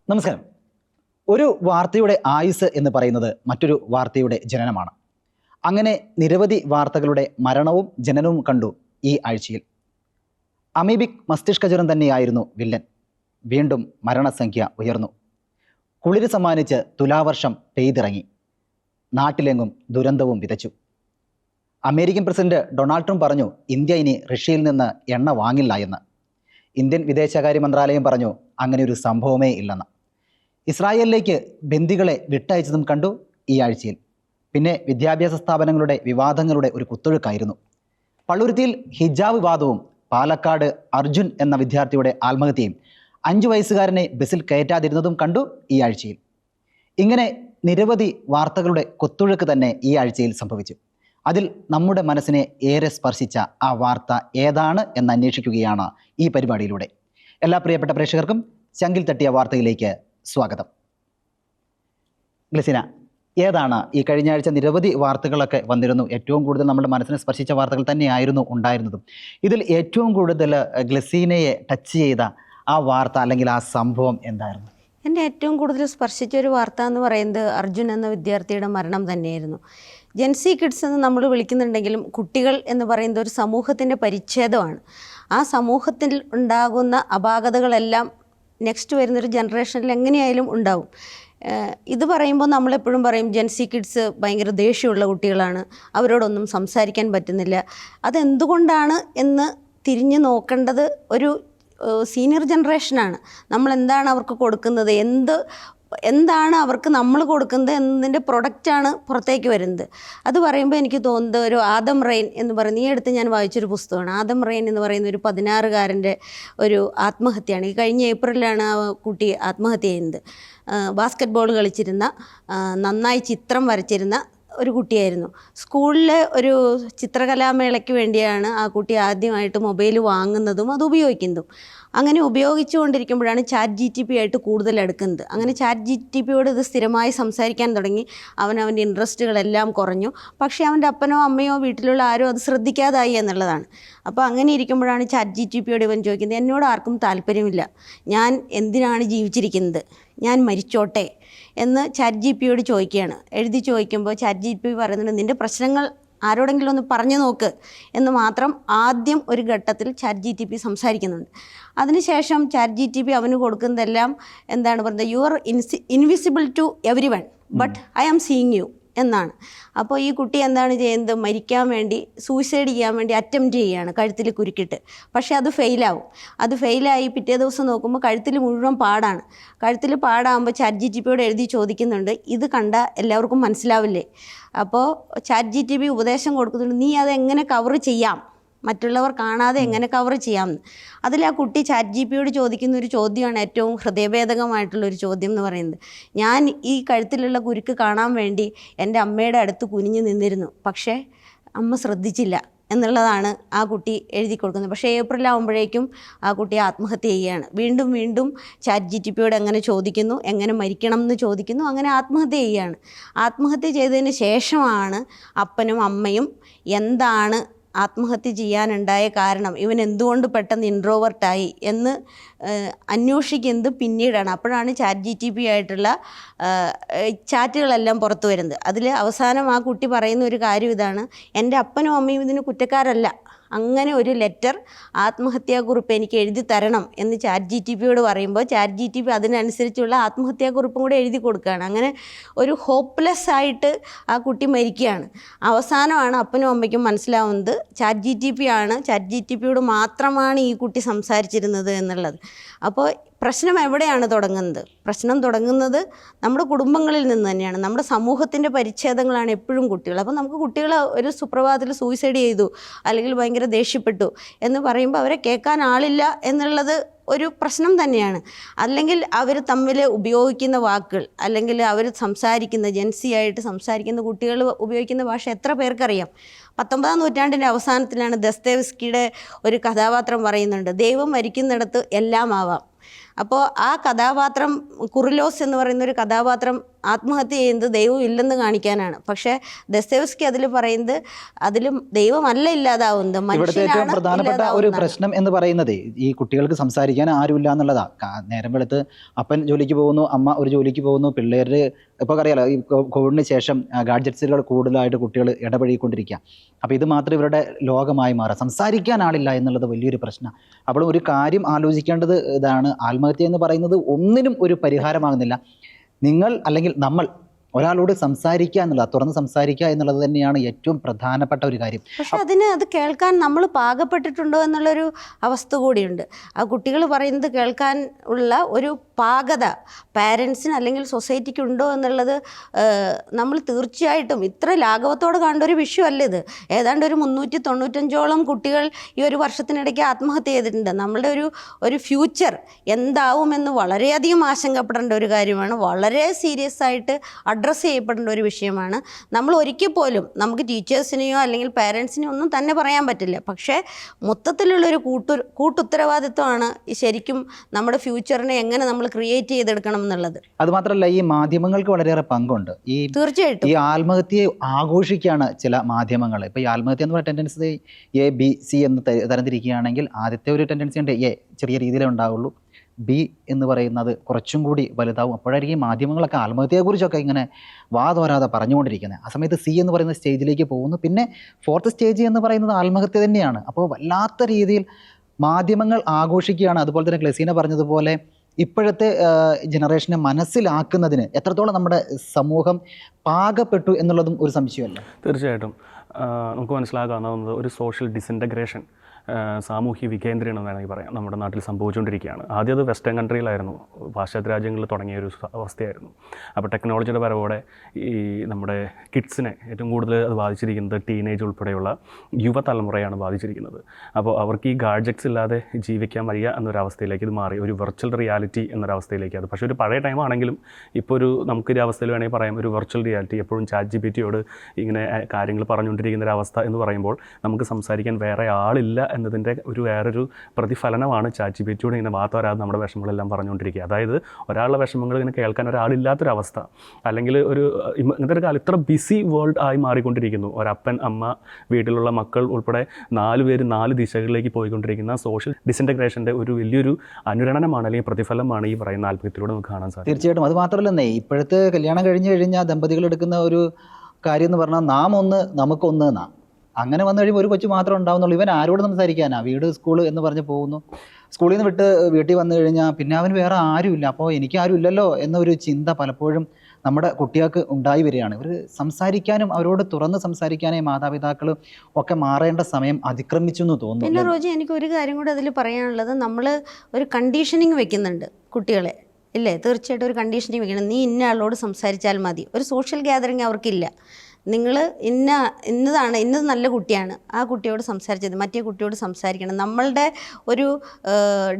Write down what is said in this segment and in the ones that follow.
നമസ്കാരം. ഒരു വാർത്തയുടെ ആയുസ് എന്ന് പറയുന്നത് മറ്റൊരു വാർത്തയുടെ ജനനമാണ്. അങ്ങനെ നിരവധി വാർത്തകളുടെ മരണവും ജനനവും കണ്ടു ഈ ആഴ്ചയിൽ. അമീബിക് മസ്തിഷ്കജ്വരം തന്നെയായിരുന്നു വില്ലൻ. വീണ്ടും മരണസംഖ്യ ഉയർന്നു. കുളിര് സമ്മാനിച്ച് തുലാവർഷം പെയ്തിറങ്ങി. നാട്ടിലെങ്ങും ദുരന്തവും വിതച്ചു. അമേരിക്കൻ പ്രസിഡന്റ് ഡൊണാൾഡ് ട്രംപ് പറഞ്ഞു ഇന്ത്യ ഇനി റഷ്യയിൽ നിന്ന് എണ്ണ വാങ്ങില്ല എന്ന്. ഇന്ത്യൻ വിദേശകാര്യ മന്ത്രാലയം പറഞ്ഞു അങ്ങനെ ഒരു സംഭവമേ ഇല്ലെന്ന്. ഇസ്രായേലിലേക്ക് ബന്ദികളെ വിട്ടയച്ചതും കണ്ടു ഈ ആഴ്ചയിൽ. പിന്നെ വിദ്യാഭ്യാസ സ്ഥാപനങ്ങളുടെ വിവാദങ്ങളുടെ ഒരു കുത്തൊഴുക്കായിരുന്നു. പള്ളുരുത്തിയിൽ ഹിജാബ് വിവാദവും പാലക്കാട് അർജുൻ എന്ന വിദ്യാർത്ഥിയുടെ ആത്മഹത്യയും 5 വയസ്സുകാരനെ ബസ്സിൽ കയറ്റാതിരുന്നതും കണ്ടു ഈ ആഴ്ചയിൽ. ഇങ്ങനെ നിരവധി വാർത്തകളുടെ കുത്തൊഴുക്ക് തന്നെ ഈ ആഴ്ചയിൽ സംഭവിച്ചു. അതിൽ നമ്മുടെ മനസ്സിനെ ഏറെ സ്പർശിച്ച ആ വാർത്ത ഏതാണ് എന്ന് അന്വേഷിക്കുകയാണ് ഈ പരിപാടിയിലൂടെ. എല്ലാ പ്രിയപ്പെട്ട പ്രേക്ഷകർക്കും ചങ്കിൽ തട്ടിയ വാർത്തയിലേക്ക് സ്വാഗതം. ഗ്ലസീന, ഏതാണ് ഈ കഴിഞ്ഞ ആഴ്ച നിരവധി വാർത്തകളൊക്കെ വന്നിരുന്നു. ഏറ്റവും കൂടുതൽ നമ്മുടെ മനസ്സിനെ സ്പർശിച്ച വാർത്തകൾ തന്നെയായിരുന്നു ഉണ്ടായിരുന്നതും. ഇതിൽ ഏറ്റവും കൂടുതൽ ഗ്ലസീനയെ ടച്ച് ചെയ്ത ആ വാർത്ത അല്ലെങ്കിൽ ആ സംഭവം എന്തായിരുന്നു? എൻ്റെ ഏറ്റവും കൂടുതൽ സ്പർശിച്ച ഒരു വാർത്ത എന്ന് പറയുന്നത് അർജുൻ എന്ന വിദ്യാർത്ഥിയുടെ മരണം തന്നെയായിരുന്നു. ജെൻസി കിഡ്സ് എന്ന് നമ്മൾ വിളിക്കുന്നുണ്ടെങ്കിലും കുട്ടികൾ എന്ന് പറയുന്നത് ഒരു സമൂഹത്തിൻ്റെ പരിച്ഛേദമാണ്. ആ സമൂഹത്തിൽ ഉണ്ടാകുന്ന അപാകതകളെല്ലാം നെക്സ്റ്റ് വരുന്നൊരു ജനറേഷനിൽ എങ്ങനെയായാലും ഉണ്ടാവും. ഇത് പറയുമ്പോൾ നമ്മളെപ്പോഴും പറയും ജെൻസി കിഡ്സ് ഭയങ്കര ദേഷ്യമുള്ള കുട്ടികളാണ്, അവരോടൊന്നും സംസാരിക്കാൻ പറ്റുന്നില്ല. അതെന്തുകൊണ്ടാണ് എന്ന് തിരിഞ്ഞു നോക്കേണ്ടത് ഒരു സീനിയർ ജനറേഷനാണ്. നമ്മൾ എന്താണ് അവർക്ക് കൊടുക്കുന്നത്, എന്താണ് അവർക്ക് നമ്മൾ കൊടുക്കുന്നത് എന്നതിൻ്റെ പ്രൊഡക്റ്റാണ് പുറത്തേക്ക് വരുന്നത്. അത് പറയുമ്പോൾ എനിക്ക് തോന്നുന്നത് ഒരു ആദം റെയിൻ എന്ന് പറയുന്ന ഈ അടുത്ത് ഞാൻ വായിച്ചൊരു പുസ്തകമാണ്. ആദം റെയിൻ എന്ന് പറയുന്ന ഒരു 16-കാരൻ്റെ ഒരു ആത്മഹത്യയാണ്. ഈ കഴിഞ്ഞ ഏപ്രിലാണ് ആ കുട്ടി ആത്മഹത്യ ചെയ്യുന്നത്. ബാസ്ക്കറ്റ് ബോൾ കളിച്ചിരുന്ന, നന്നായി ചിത്രം വരച്ചിരുന്ന ഒരു കുട്ടിയായിരുന്നു. സ്കൂളിലെ ഒരു ചിത്രകലാമേളയ്ക്ക് വേണ്ടിയാണ് ആ കുട്ടി ആദ്യമായിട്ട് മൊബൈൽ വാങ്ങുന്നതും അത് ഉപയോഗിക്കുന്നതും. അങ്ങനെ ഉപയോഗിച്ചുകൊണ്ടിരിക്കുമ്പോഴാണ് ChatGPT ആയിട്ട് കൂടുതൽ അടുക്കുന്നത്. അങ്ങനെ ChatGPTയോട് ഇത് സ്ഥിരമായി സംസാരിക്കാൻ തുടങ്ങി. അവൻ്റെ ഇൻട്രസ്റ്റുകളെല്ലാം കുറഞ്ഞു. പക്ഷേ അവൻ്റെ അപ്പനോ അമ്മയോ വീട്ടിലുള്ള ആരോ അത് ശ്രദ്ധിക്കാതായി എന്നുള്ളതാണ്. അപ്പോൾ അങ്ങനെ ഇരിക്കുമ്പോഴാണ് ChatGPTയോട് ഇവൻ ചോദിക്കുന്നത്, എന്നോട് ആർക്കും താല്പര്യമില്ല, ഞാൻ എന്തിനാണ് ജീവിച്ചിരിക്കുന്നത്, ഞാൻ മരിച്ചോട്ടെ എന്ന് ChatGPTയോട് ചോദിക്കുകയാണ്. എഴുതി ചോദിക്കുമ്പോൾ ChatGPT പറയുന്നുണ്ട് നിൻ്റെ പ്രശ്നങ്ങൾ ആരോടെങ്കിലും ഒന്ന് പറഞ്ഞു നോക്ക് എന്ന് മാത്രം ആദ്യം ഒരു ഘട്ടത്തിൽ ChatGPT സംസാരിക്കുന്നുണ്ട്. അതിനുശേഷം ChatGPT അവന് കൊടുക്കുന്നതെല്ലാം എന്താണ് പറയുന്നത്, you are invisible to everyone but I am seeing you എന്നാണ്. അപ്പോൾ ഈ കുട്ടി എന്താണ് ചെയ്യുന്നത്, മരിക്കാൻ വേണ്ടി സൂയിസൈഡ് ചെയ്യാൻ വേണ്ടി അറ്റംപ്റ്റ് ചെയ്യുകയാണ് കഴുത്തിൽ കുരുക്കിട്ട്. പക്ഷേ അത് ഫെയിലാവും. അത് ഫെയിലായി പിറ്റേ ദിവസം നോക്കുമ്പോൾ കഴുത്തിൽ മുഴുവൻ പാടാണ്. കഴുത്തിൽ പാടാകുമ്പോൾ ChatGPTയോട് എഴുതി ചോദിക്കുന്നുണ്ട് ഇത് കണ്ട എല്ലാവർക്കും മനസ്സിലാവില്ലേ. അപ്പോൾ ChatGPT ഉപദേശം കൊടുക്കുന്നുണ്ട്, നീ അതെങ്ങനെ കവർ ചെയ്യാം, മറ്റുള്ളവർ കാണാതെ എങ്ങനെ കവർ ചെയ്യാമെന്ന്. അതിൽ ആ കുട്ടി ChatGPTയോട് ചോദിക്കുന്ന ഒരു ചോദ്യമാണ് ഏറ്റവും ഹൃദയഭേദകമായിട്ടുള്ളൊരു ചോദ്യം എന്ന് പറയുന്നത്. ഞാൻ ഈ കഴുത്തിലുള്ള കുരുക്ക് കാണാൻ വേണ്ടി എൻ്റെ അമ്മയുടെ അടുത്ത് കുനിഞ്ഞു നിന്നിരുന്നു, പക്ഷേ അമ്മ ശ്രദ്ധിച്ചില്ല എന്നുള്ളതാണ് ആ കുട്ടി എഴുതി കൊടുക്കുന്നത്. പക്ഷേ ഏപ്രിൽ ആകുമ്പോഴേക്കും ആ കുട്ടി ആത്മഹത്യ ചെയ്യുകയാണ്. വീണ്ടും വീണ്ടും ChatGPTയോട് എങ്ങനെ ചോദിക്കുന്നു, എങ്ങനെ മരിക്കണം എന്ന് ചോദിക്കുന്നു, അങ്ങനെ ആത്മഹത്യ ചെയ്യുകയാണ്. ആത്മഹത്യ ചെയ്തതിന് ശേഷമാണ് അപ്പനും അമ്മയും എന്താണ് ആത്മഹത്യ ചെയ്യാനുണ്ടായ കാരണം, ഇവൻ എന്തുകൊണ്ട് പെട്ടെന്ന് ഇൻട്രോവേർട്ടായി എന്ന് അന്വേഷിക്കുന്നത് പിന്നീടാണ്. അപ്പോഴാണ് ChatGPT ആയിട്ടുള്ള ചാറ്റുകളെല്ലാം പുറത്തു വരുന്നത്. അതിൽ അവസാനം ആ കുട്ടി പറയുന്ന ഒരു കാര്യം ഇതാണ്, എൻ്റെ അപ്പനും അമ്മയും ഇതിന് കുറ്റക്കാരല്ല, അങ്ങനെ ഒരു ലെറ്റർ ആത്മഹത്യാക്കുറിപ്പ് എനിക്ക് എഴുതി തരണം എന്ന് ChatGPTയോട് പറയുമ്പോൾ ChatGPT അതിനനുസരിച്ചുള്ള ആത്മഹത്യാക്കുറിപ്പും കൂടെ എഴുതി കൊടുക്കുകയാണ്. അങ്ങനെ ഒരു ഹോപ്പ്ലെസ് ആയിട്ട് ആ കുട്ടി മരിക്കുകയാണ്. അവസാനമാണ് അപ്പനും അമ്മയ്ക്കും മനസ്സിലാവുന്നത് ChatGPTയോട് മാത്രമാണ് ഈ കുട്ടി സംസാരിച്ചിരുന്നത് എന്നുള്ളത്. അപ്പോൾ പ്രശ്നം എവിടെയാണ് തുടങ്ങുന്നത്? പ്രശ്നം തുടങ്ങുന്നത് നമ്മുടെ കുടുംബങ്ങളിൽ നിന്ന് തന്നെയാണ്. നമ്മുടെ സമൂഹത്തിൻ്റെ പരിച്ഛേദങ്ങളാണ് എപ്പോഴും കുട്ടികൾ. അപ്പോൾ നമുക്ക് കുട്ടികൾ ഒരു സുപ്രഭാതത്തിൽ സൂയിസൈഡ് ചെയ്തു അല്ലെങ്കിൽ ഭയങ്കര ദേഷ്യപ്പെട്ടു എന്ന് പറയുമ്പോൾ അവരെ കേൾക്കാൻ ആളില്ല എന്നുള്ളത് ഒരു പ്രശ്നം തന്നെയാണ്. അല്ലെങ്കിൽ അവർ തമ്മിൽ ഉപയോഗിക്കുന്ന വാക്കുകൾ, അല്ലെങ്കിൽ അവർ സംസാരിക്കുന്ന ജെൻസി ആയിട്ട് സംസാരിക്കുന്ന കുട്ടികൾ ഉപയോഗിക്കുന്ന ഭാഷ എത്ര പേർക്കറിയാം? 19-ാം നൂറ്റാണ്ടിൻ്റെ അവസാനത്തിലാണ് ദസ്തേവ്സ്കിയുടെ ഒരു കഥാപാത്രം പറയുന്നുണ്ട്, ദൈവം മരിക്കുന്നിടത്ത് എല്ലാം ആവാം. അപ്പോൾ ആ കഥാപാത്രം കുറിലോസ് എന്ന് പറയുന്ന ഒരു കഥാപാത്രം ആത്മഹത്യ ചെയ്യുന്നത് ദൈവം ഇല്ലെന്ന് കാണിക്കാനാണ്. പക്ഷേ ദസ്തയേവ്സ്കി അതിൽ പറയുന്നത് അതിലും ദൈവമല്ല ഇല്ലാതാവുന്നത്, ഇവിടുത്തെ ഏറ്റവും പ്രധാനപ്പെട്ട ഒരു പ്രശ്നം എന്ന് പറയുന്നത് ഈ കുട്ടികൾക്ക് സംസാരിക്കാൻ ആരുമില്ല എന്നുള്ളതാ. നേരം വെളുത്ത് അപ്പൻ ജോലിക്ക് പോകുന്നു, അമ്മ ഒരു ജോലിക്ക് പോകുന്നു, പിള്ളേര് ഇപ്പോൾ അറിയാലോ ഈ കോവിഡിന് ശേഷം ഗാഡ്ജറ്റ്സുകൾ കൂടുതലായിട്ട് കുട്ടികൾ ഇടപഴകിക്കൊണ്ടിരിക്കുക. അപ്പോൾ ഇത് മാത്രം ഇവരുടെ ലോകമായി മാറുക, സംസാരിക്കാൻ ആളില്ല എന്നുള്ളത് വലിയൊരു പ്രശ്നം. അപ്പോൾ ഒരു കാര്യം ആലോചിക്കേണ്ടത് ഇതാണ്, ആത്മഹത്യ എന്ന് പറയുന്നത് ഒന്നിനും ഒരു പരിഹാരമാകുന്നില്ല. നിങ്ങൾ അല്ലെങ്കിൽ നമ്മൾ ഒരാളോട് സംസാരിക്കുക എന്നുള്ളത്, തുറന്ന് സംസാരിക്കുക എന്നുള്ളത് തന്നെയാണ് ഏറ്റവും പ്രധാനപ്പെട്ട ഒരു കാര്യം. പക്ഷെ അത് കേൾക്കാൻ നമ്മൾ പാകപ്പെട്ടിട്ടുണ്ടോ എന്നുള്ളൊരു അവസ്ഥ കൂടിയുണ്ട്. ആ കുട്ടികൾ പറയുന്നത് കേൾക്കാൻ ഉള്ള ഒരു പാകത പാരൻസിന് അല്ലെങ്കിൽ സൊസൈറ്റിക്ക് ഉണ്ടോ എന്നുള്ളത് നമ്മൾ തീർച്ചയായിട്ടും ഇത്ര ലാഘവത്തോടെ കാണേണ്ട ഒരു വിഷയമല്ല ഇത്. ഏതാണ്ട് ഒരു 395ഓളം കുട്ടികൾ ഈ ഒരു വർഷത്തിനിടയ്ക്ക് ആത്മഹത്യ ചെയ്തിട്ടുണ്ട്. നമ്മളുടെ ഒരു ഫ്യൂച്ചർ എന്താവുമെന്ന് വളരെയധികം ആശങ്കപ്പെടേണ്ട ഒരു കാര്യമാണ്. വളരെ സീരിയസ് ആയിട്ട് അഡ്രസ്സ് ചെയ്യപ്പെടേണ്ട ഒരു വിഷയമാണ്. നമ്മൾ ഒരിക്കൽ പോലും നമുക്ക് ടീച്ചേഴ്സിനെയോ അല്ലെങ്കിൽ പാരൻസിനെയോ ഒന്നും തന്നെ പറയാൻ പറ്റില്ല. പക്ഷേ മൊത്തത്തിലുള്ളൊരു കൂട്ടുത്തരവാദിത്വമാണ് ശരിക്കും നമ്മുടെ ഫ്യൂച്ചറിനെ എങ്ങനെ നമ്മൾ ക്രിയേറ്റ് ചെയ്തെടുക്കണം എന്നുള്ളത്. അതുമാത്രമല്ല ഈ മാധ്യമങ്ങൾക്ക് വളരെയേറെ പങ്കുണ്ട്. തീർച്ചയായിട്ടും ഈ ആത്മഹത്യയെ ആഘോഷിക്കുകയാണ് ചില മാധ്യമങ്ങൾ. ഇപ്പോൾ ഈ ആത്മഹത്യ എന്ന് പറയുന്ന ടെൻഡൻസി ABC എന്ന് തരംതിരിക്കുകയാണെങ്കിൽ ആദ്യത്തെ ഒരു ടെൻഡൻസി ഉണ്ട് ചെറിയ രീതിയിലേ ഉണ്ടാവുള്ളൂ, B എന്ന് പറയുന്നത് കുറച്ചും കൂടി വലുതാവും. അപ്പോഴായിരിക്കും മാധ്യമങ്ങളൊക്കെ ആത്മഹത്യയെക്കുറിച്ചൊക്കെ ഇങ്ങനെ വാതോരാതെ പറഞ്ഞുകൊണ്ടിരിക്കുന്നത്. ആ സമയത്ത് C എന്ന് പറയുന്ന സ്റ്റേജിലേക്ക് പോകുന്നു. പിന്നെ 4th സ്റ്റേജ് എന്ന് പറയുന്നത് ആത്മഹത്യ തന്നെയാണ്. അപ്പോൾ വല്ലാത്ത രീതിയിൽ മാധ്യമങ്ങൾ ആഘോഷിക്കുകയാണ്. അതുപോലെ തന്നെ ക്ലെസീന പറഞ്ഞതുപോലെ ഇപ്പോഴത്തെ ജനറേഷനെ മനസ്സിലാക്കുന്നതിന് എത്രത്തോളം നമ്മുടെ സമൂഹം പാകപ്പെട്ടു എന്നുള്ളതും ഒരു സംശയമല്ല. തീർച്ചയായിട്ടും നമുക്ക് മനസ്സിലാക്കാവുന്നത് ഒരു സോഷ്യൽ ഡിസിൻറ്റഗ്രേഷൻ, സാമൂഹ്യ വികേന്ദ്രീകരണം എന്ന് വേണമെങ്കിൽ പറയാം, നമ്മുടെ നാട്ടിൽ സംഭവിച്ചുകൊണ്ടിരിക്കുകയാണ്. ആദ്യം അത് വെസ്റ്റേൺ കൺട്രിയിലായിരുന്നു, പാശ്ചാത്യ രാജ്യങ്ങളിൽ തുടങ്ങിയ ഒരു അവസ്ഥയായിരുന്നു. അപ്പോൾ ടെക്നോളജിയുടെ വരവോടെ ഈ നമ്മുടെ കിഡ്സിനെ ഏറ്റവും കൂടുതൽ അത് ബാധിച്ചിരിക്കുന്നത് ടീനേജ് ഉൾപ്പെടെയുള്ള യുവതലമുറയാണ് ബാധിച്ചിരിക്കുന്നത്. അപ്പോൾ അവർക്ക് ഈ ഗാഡ്ജറ്റ്സ് ഇല്ലാതെ ജീവിക്കാൻ വയ്യ എന്നൊരവസ്ഥയിലേക്ക് ഇത് മാറി, ഒരു വെർച്വൽ റിയാലിറ്റി എന്നൊരവസ്ഥയിലേക്ക്. അത് പക്ഷേ ഒരു പഴയ ടൈമാണെങ്കിലും ഇപ്പോൾ നമുക്കൊരു അവസ്ഥയിൽ വേണമെങ്കിൽ പറയാം, ഒരു വെർച്വൽ റിയാലിറ്റി, എപ്പോഴും ChatGPTയോട് ഇങ്ങനെ കാര്യങ്ങൾ പറഞ്ഞുകൊണ്ടിരിക്കുന്ന ഒരു അവസ്ഥ എന്ന് പറയുമ്പോൾ നമുക്ക് സംസാരിക്കാൻ വേറെ ആളില്ല എന്നതിൻ്റെ വേറൊരു പ്രതിഫലനമാണ് ChatGPTയോട് ഇങ്ങനെ വാത്തോരാതെ നമ്മുടെ വിഷമങ്ങളെല്ലാം പറഞ്ഞുകൊണ്ടിരിക്കുക. അതായത് ഒരാളുടെ വിഷമങ്ങൾ ഇങ്ങനെ കേൾക്കാൻ ഒരാളില്ലാത്തൊരവസ്ഥ, അല്ലെങ്കിൽ ഇങ്ങനത്തെ ഒരു കാലം ഇത്ര ബിസി വേൾഡ് ആയി മാറിക്കൊണ്ടിരിക്കുന്നു. ഒരപ്പൻ, അമ്മ, വീട്ടിലുള്ള മക്കൾ ഉൾപ്പെടെ 4 പേര് 4 ദിശകളിലേക്ക് പോയിക്കൊണ്ടിരിക്കുന്ന സോഷ്യൽ ഡിസിൻറ്റഗ്രേഷൻ്റെ ഒരു വലിയൊരു അനുരണനമാണ് അല്ലെങ്കിൽ പ്രതിഫലമാണ് ഈ പറയുന്ന ആത്മഹത്യയിലൂടെ നമുക്ക് കാണാൻ സാധിക്കും. തീർച്ചയായിട്ടും. അത് മാത്രമല്ലേ ഇപ്പോഴത്തെ കല്യാണം കഴിഞ്ഞ് കഴിഞ്ഞാൽ ദമ്പതികൾ എടുക്കുന്ന ഒരു കാര്യം എന്ന് പറഞ്ഞാൽ നാം ഒന്ന് നമുക്കൊന്ന് എന്നാ. അങ്ങനെ വന്നു കഴിയുമ്പോൾ ഒരു കൊച്ചു മാത്രം ഉണ്ടാവുന്നുള്ളൂ. ഇവൻ ആരോട് സംസാരിക്കാനാ? വീട് സ്കൂൾ എന്ന് പറഞ്ഞ് പോകുന്നു. സ്കൂളിൽ നിന്ന് വിട്ട് വീട്ടിൽ വന്നു കഴിഞ്ഞാൽ പിന്നെ അവന് വേറെ ആരുമില്ല, അപ്പോൾ എനിക്ക് ആരും ഇല്ലല്ലോ എന്നൊരു ചിന്ത പലപ്പോഴും നമ്മുടെ കുട്ടികൾക്ക് ഉണ്ടായി വരികയാണ്. ഇവർ സംസാരിക്കാനും അവരോട് തുറന്ന് സംസാരിക്കാനും മാതാപിതാക്കൾ ഒക്കെ മാറേണ്ട സമയം അതിക്രമിച്ചു എന്ന് തോന്നുന്നു. പിന്നെ റോജി, എനിക്ക് ഒരു കാര്യം കൂടി അതിൽ പറയാനുള്ളത്, നമ്മൾ ഒരു കണ്ടീഷനിങ് വെക്കുന്നുണ്ട് കുട്ടികളെ, ഇല്ലേ? തീർച്ചയായിട്ടും ഒരു കണ്ടീഷനിങ് വെക്കണം. നീ ഇന്ന ആളോട് സംസാരിച്ചാൽ മതി. ഒരു സോഷ്യൽ ഗ്യാതറിങ് അവർക്കില്ല. നിങ്ങൾ ഇന്നത് നല്ല കുട്ടിയാണ്, ആ കുട്ടിയോട് സംസാരിച്ചത്, മറ്റേ കുട്ടിയോട് സംസാരിക്കണം. നമ്മളുടെ ഒരു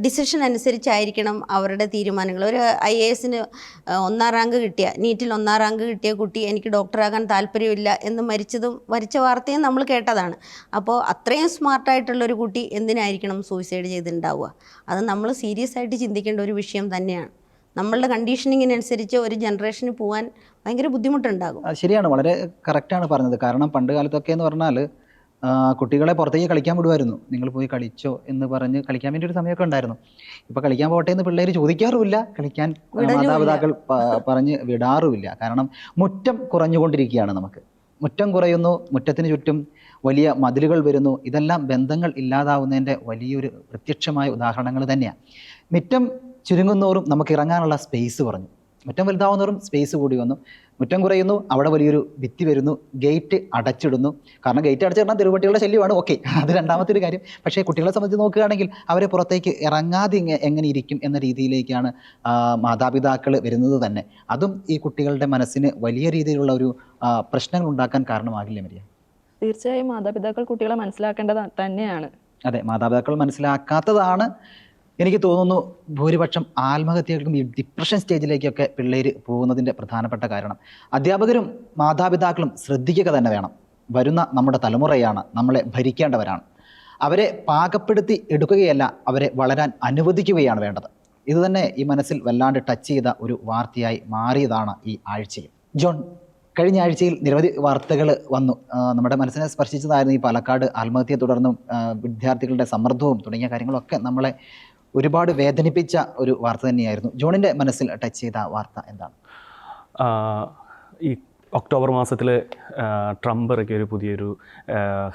ഡിസിഷൻ അനുസരിച്ചായിരിക്കണം അവരുടെ തീരുമാനങ്ങൾ. ഒരു IASന് 1ാം റാങ്ക് കിട്ടിയ, നീറ്റിൽ 1ാം റാങ്ക് കിട്ടിയ കുട്ടി എനിക്ക് ഡോക്ടറാകാൻ താല്പര്യമില്ല എന്ന് മരിച്ച വാർത്തയും നമ്മൾ കേട്ടതാണ്. അപ്പോൾ അത്രയും സ്മാർട്ടായിട്ടുള്ളൊരു കുട്ടി എന്തിനായിരിക്കണം സൂയിസൈഡ് ചെയ്തിട്ടുണ്ടാവുക? അത് നമ്മൾ സീരിയസ് ആയിട്ട് ചിന്തിക്കേണ്ട ഒരു വിഷയം തന്നെയാണ്. നമ്മളുടെ കണ്ടീഷനിങ്ങിനനുസരിച്ച് ഒരു ജനറേഷന് പോകാൻ ഭയങ്കര ബുദ്ധിമുട്ടുണ്ടാകും. ശരിയാണ്, വളരെ കറക്റ്റാണ് പറഞ്ഞത്. കാരണം പണ്ട് കാലത്തൊക്കെ എന്ന് പറഞ്ഞാൽ കുട്ടികളെ പുറത്തേക്ക് കളിക്കാൻ വിടുമായിരുന്നു. നിങ്ങൾ പോയി കളിച്ചോ എന്ന് പറഞ്ഞ് കളിക്കാൻ വേണ്ടി ഒരു സമയമൊക്കെ ഉണ്ടായിരുന്നു. ഇപ്പോൾ കളിക്കാൻ പോട്ടെ എന്ന് പിള്ളേർ ചോദിക്കാറുമില്ല, കളിക്കാൻ മാതാപിതാക്കൾ പറഞ്ഞ് വിടാറുമില്ല. കാരണം മുറ്റം കുറഞ്ഞുകൊണ്ടിരിക്കുകയാണ്. നമുക്ക് മുറ്റം കുറയുന്നു, മുറ്റത്തിന് ചുറ്റും വലിയ മതിലുകൾ വരുന്നു. ഇതെല്ലാം ബന്ധങ്ങൾ ഇല്ലാതാവുന്നതിൻ്റെ വലിയൊരു പ്രത്യക്ഷമായ ഉദാഹരണങ്ങൾ തന്നെയാണ്. മുറ്റം ചുരുങ്ങുന്നോറും നമുക്ക് ഇറങ്ങാനുള്ള സ്പേസ് കുറഞ്ഞു, മുറ്റം വലുതാവുന്നോറും സ്പേസ് കൂടി വന്നു. മുറ്റം കുറയുന്നു, അവിടെ വലിയൊരു ഭിത്തി വരുന്നു, ഗേറ്റ് അടച്ചിടുന്നു. കാരണം ഗേറ്റ് അടച്ചിടണം തെരുവുപട്ടികളുടെ ശല്യമാണ്, ഓക്കെ, അത് രണ്ടാമത്തെ ഒരു കാര്യം. പക്ഷേ കുട്ടികളെ സംബന്ധിച്ച് നോക്കുകയാണെങ്കിൽ അവരെ പുറത്തേക്ക് ഇറങ്ങാതെ എങ്ങനെ ഇരിക്കും എന്ന രീതിയിലേക്കാണ് മാതാപിതാക്കൾ വരുന്നത് തന്നെ. അതും ഈ കുട്ടികളുടെ മനസ്സിന് വലിയ രീതിയിലുള്ള ഒരു പ്രശ്നങ്ങൾ ഉണ്ടാക്കാൻ കാരണമാകില്ല മരിയ? തീർച്ചയായും മാതാപിതാക്കൾ കുട്ടികളെ മനസ്സിലാക്കേണ്ടത് തന്നെയാണ്. അതെ, മാതാപിതാക്കൾ മനസ്സിലാക്കാത്തതാണ് എനിക്ക് തോന്നുന്നു ഭൂരിപക്ഷം ആത്മഹത്യകൾക്കും ഈ ഡിപ്രഷൻ സ്റ്റേജിലേക്കൊക്കെ പിള്ളേർ പോകുന്നതിൻ്റെ പ്രധാനപ്പെട്ട കാരണം. അധ്യാപകരും മാതാപിതാക്കളും ശ്രദ്ധിക്കുക തന്നെ വേണം. വരുന്ന നമ്മുടെ തലമുറയാണ് നമ്മളെ ഭരിക്കേണ്ടവരാണ്. അവരെ പാകപ്പെടുത്തി എടുക്കുകയല്ല, അവരെ വളരാൻ അനുവദിക്കുകയാണ് വേണ്ടത്. ഇത് തന്നെ ഈ മനസ്സിൽ വല്ലാണ്ട് ടച്ച് ചെയ്ത ഒരു വാർത്തയായി മാറിയതാണ് ഈ ആഴ്ചയിൽ. ജോൺ, കഴിഞ്ഞ ആഴ്ചയിൽ നിരവധി വാർത്തകൾ വന്നു. നമ്മുടെ മനസ്സിനെ സ്പർശിച്ചതായിരുന്നു ഈ പാലക്കാട് ആത്മഹത്യയെ തുടർന്നും വിദ്യാർത്ഥികളുടെ സമ്മർദ്ദവും തുടങ്ങിയ കാര്യങ്ങളൊക്കെ നമ്മളെ ഒരുപാട് വേദനിപ്പിച്ച ഒരു വാർത്ത തന്നെയായിരുന്നു. ജോണിൻ്റെ മനസ്സിൽ ടച്ച് ചെയ്ത വാർത്ത എന്താണ്? ഈ ഒക്ടോബർ മാസത്തിൽ ട്രംപ് ഇറക്കിയ ഒരു പുതിയൊരു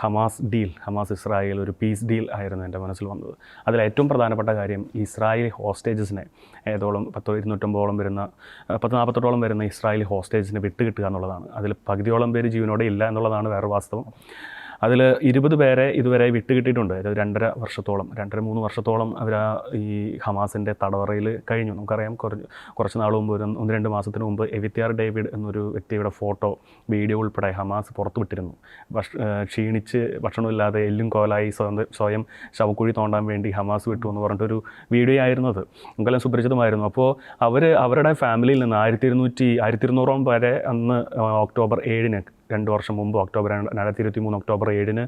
ഹമാസ് ഇസ്രായേൽ ഒരു പീസ് ഡീൽ ആയിരുന്നു എൻ്റെ മനസ്സിൽ വന്നത്. അതിൽ ഏറ്റവും പ്രധാനപ്പെട്ട കാര്യം ഇസ്രായേലി ഹോസ്റ്റേജസിനെ ഏതോളം 250 വരുന്ന 40-48 വരുന്ന ഇസ്രായേലി ഹോസ്റ്റേജസിനെ വിട്ടുകിട്ടുക എന്നുള്ളതാണ്. അതിൽ പകുതിയോളം പേര് ജീവനോടെ ഇല്ല എന്നുള്ളതാണ് വേറെ വാസ്തവം. അതിൽ 20 പേരെ ഇതുവരെ വിട്ടുകിട്ടിയിട്ടുണ്ട്. അതായത് 2.5-3 വർഷത്തോളം അവർ ഈ ഹമാസിൻ്റെ തടവറയിൽ കഴിഞ്ഞു. നമുക്കറിയാം, കുറച്ച് നാൾ മുമ്പ് 1-2 മാസത്തിന് മുമ്പ് എവിത്യാർ ഡേവിഡ് എന്നൊരു വ്യക്തിയുടെ ഫോട്ടോ, വീഡിയോ ഉൾപ്പെടെ ഹമാസ് പുറത്തു വിട്ടിരുന്നു. ക്ഷീണിച്ച് ഭക്ഷണമില്ലാതെ എല്ലും കോലായി സ്വയം ശവക്കുഴി തോണ്ടാൻ വേണ്ടി ഹമാസ് വിട്ടു എന്ന് പറഞ്ഞിട്ടൊരു വീഡിയോ ആയിരുന്നു. അത് നമുക്കെല്ലാം സുപരിചിതമായിരുന്നു. അപ്പോൾ അവരുടെ ഫാമിലിയിൽ നിന്ന് 1200 വരെ അന്ന് ഒക്ടോബർ 7-ന് 2 വർഷം മുമ്പ് 2023 ഒക്ടോബർ 7-ന്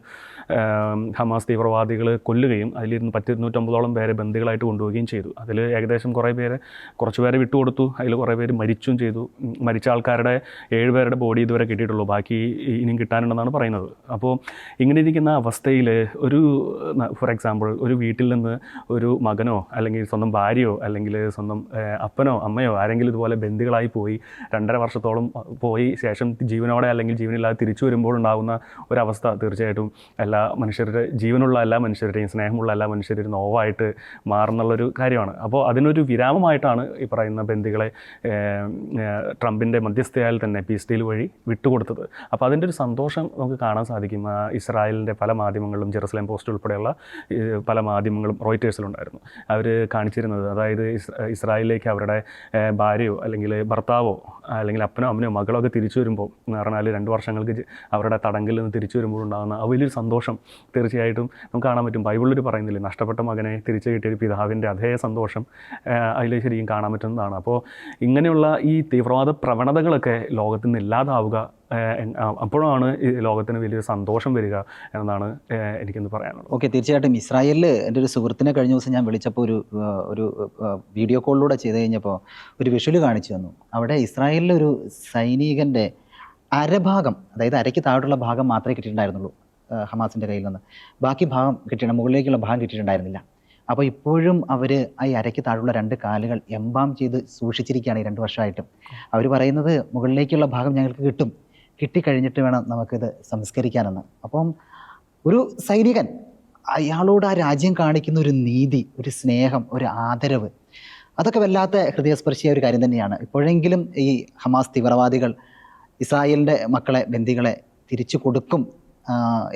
ഹമാസ് തീവ്രവാദികൾ കൊല്ലുകയും അതിലിരുന്ന് 250 പേരെ ബന്ദികളായിട്ട് കൊണ്ടുപോവുകയും ചെയ്തു. അതിൽ ഏകദേശം കുറച്ച് പേരെ വിട്ടുകൊടുത്തു. അതിൽ കുറേ പേര് മരിച്ചും ചെയ്തു. മരിച്ച ആൾക്കാരുടെ 7 പേരുടെ ബോഡി ഇതുവരെ കിട്ടിയിട്ടുള്ളൂ, ബാക്കി ഇനിയും കിട്ടാനുണ്ടെന്നാണ് പറയുന്നത്. അപ്പോൾ ഇങ്ങനെ ഇരിക്കുന്ന അവസ്ഥയിൽ ഫോർ എക്സാമ്പിൾ ഒരു വീട്ടിൽ നിന്ന് ഒരു മകനോ അല്ലെങ്കിൽ സ്വന്തം ഭാര്യയോ അല്ലെങ്കിൽ സ്വന്തം അപ്പനോ അമ്മയോ ആരെങ്കിലും ഇതുപോലെ ബന്ദികളായി പോയി 2.5 വർഷത്തോളം പോയി ശേഷം ജീവനോടെ അല്ലെങ്കിൽ ജീവനില്ലാതെ തിരിച്ചു വരുമ്പോൾ ഉണ്ടാകുന്ന ഒരവസ്ഥ തീർച്ചയായിട്ടും ജീവനുള്ള എല്ലാ മനുഷ്യരുടെയും സ്നേഹമുള്ള എല്ലാ മനുഷ്യരും നോവായിട്ട് മാറുന്നുള്ളൊരു കാര്യമാണ്. അപ്പോൾ അതിനൊരു വിരാമമായിട്ടാണ് ഈ പറയുന്ന ബന്ദികളെ ട്രംപിൻ്റെ മധ്യസ്ഥയാൽ തന്നെ പീസ് ഡീൽ വഴി വിട്ടുകൊടുത്തത്. അപ്പോൾ അതിൻ്റെ ഒരു സന്തോഷം നമുക്ക് കാണാൻ സാധിക്കും. ഇസ്രായേലിൻ്റെ പല മാധ്യമങ്ങളിലും, ജെറുസലേം പോസ്റ്റ് ഉൾപ്പെടെയുള്ള പല മാധ്യമങ്ങളും റോയിറ്റേഴ്സിലുണ്ടായിരുന്നു. അവർ കാണിച്ചിരുന്നത്, അതായത് ഇസ്രായേലിലേക്ക് അവരുടെ ഭാര്യയോ അല്ലെങ്കിൽ ഭർത്താവോ അല്ലെങ്കിൽ അപ്പനോ അമ്മനോ മകളോ ഒക്കെ തിരിച്ചു വരുമ്പോൾ എന്ന് പറഞ്ഞാൽ 2 വർഷങ്ങൾക്ക് അവരുടെ തടങ്കിൽ നിന്ന് തിരിച്ചു വരുമ്പോൾ ഉണ്ടാകുന്ന ആ വലിയൊരു സന്തോഷം തീർച്ചയായിട്ടും നമുക്ക് കാണാൻ പറ്റും. ബൈബിളിൽ പറയുന്നില്ലേ, നഷ്ടപ്പെട്ട മകനെ തിരിച്ചു കിട്ടിയൊരു പിതാവിൻ്റെ അതേ സന്തോഷം അതിൽ ശരിക്കും കാണാൻ പറ്റുന്നതാണ്. അപ്പോൾ ഇങ്ങനെയുള്ള ഈ തീവ്രവാദ പ്രവണതകളൊക്കെ ലോകത്തിൽ നിന്ന് ഇല്ലാതാവുക, അപ്പോഴാണ് ഈ ലോകത്തിന് വലിയൊരു സന്തോഷം വരിക എന്നാണ് എനിക്കിന്ന് പറയാനുള്ളത്. ഓക്കെ, തീർച്ചയായിട്ടും. ഇസ്രായേലിൽ എൻ്റെ ഒരു സുഹൃത്തിനെ കഴിഞ്ഞ ദിവസം ഞാൻ വിളിച്ചപ്പോൾ ഒരു വീഡിയോ കോളിലൂടെ ചെയ്ത് കഴിഞ്ഞപ്പോൾ ഒരു വിഷ്വൽ കാണിച്ചു തന്നു. അവിടെ ഇസ്രായേലിലെ ഒരു സൈനികൻ്റെ അരഭാഗം, അതായത് അരയ്ക്ക് താഴോട്ടുള്ള ഭാഗം മാത്രമേ കിട്ടിയിട്ടുണ്ടായിരുന്നുള്ളൂ ഹമാസിൻ്റെ കയ്യിൽ നിന്ന്. ബാക്കി ഭാഗം മുകളിലേക്കുള്ള ഭാഗം കിട്ടിയിട്ടുണ്ടായിരുന്നില്ല. അപ്പോൾ ഇപ്പോഴും അവർ ഈ അരയ്ക്ക് താഴെയുള്ള 2 കാലുകൾ എംബാം ചെയ്ത് സൂക്ഷിച്ചിരിക്കുകയാണ് ഈ 2 വർഷമായിട്ടും. അവർ പറയുന്നത് മുകളിലേക്കുള്ള ഭാഗം ഞങ്ങൾക്ക് കിട്ടിക്കഴിഞ്ഞിട്ട് വേണം നമുക്കിത് സംസ്കരിക്കാനെന്ന്. അപ്പം ഒരു സൈനികൻ, അയാളോട് ആ രാജ്യം കാണിക്കുന്ന ഒരു നീതി, ഒരു സ്നേഹം, ഒരു ആദരവ്, അതൊക്കെ വല്ലാത്ത ഹൃദയസ്പർശിയായ ഒരു കാര്യം തന്നെയാണ്. ഇപ്പോഴെങ്കിലും ഈ ഹമാസ് തീവ്രവാദികൾ ഇസ്രായേലിൻ്റെ മക്കളെ, ബന്ദികളെ തിരിച്ചു കൊടുക്കും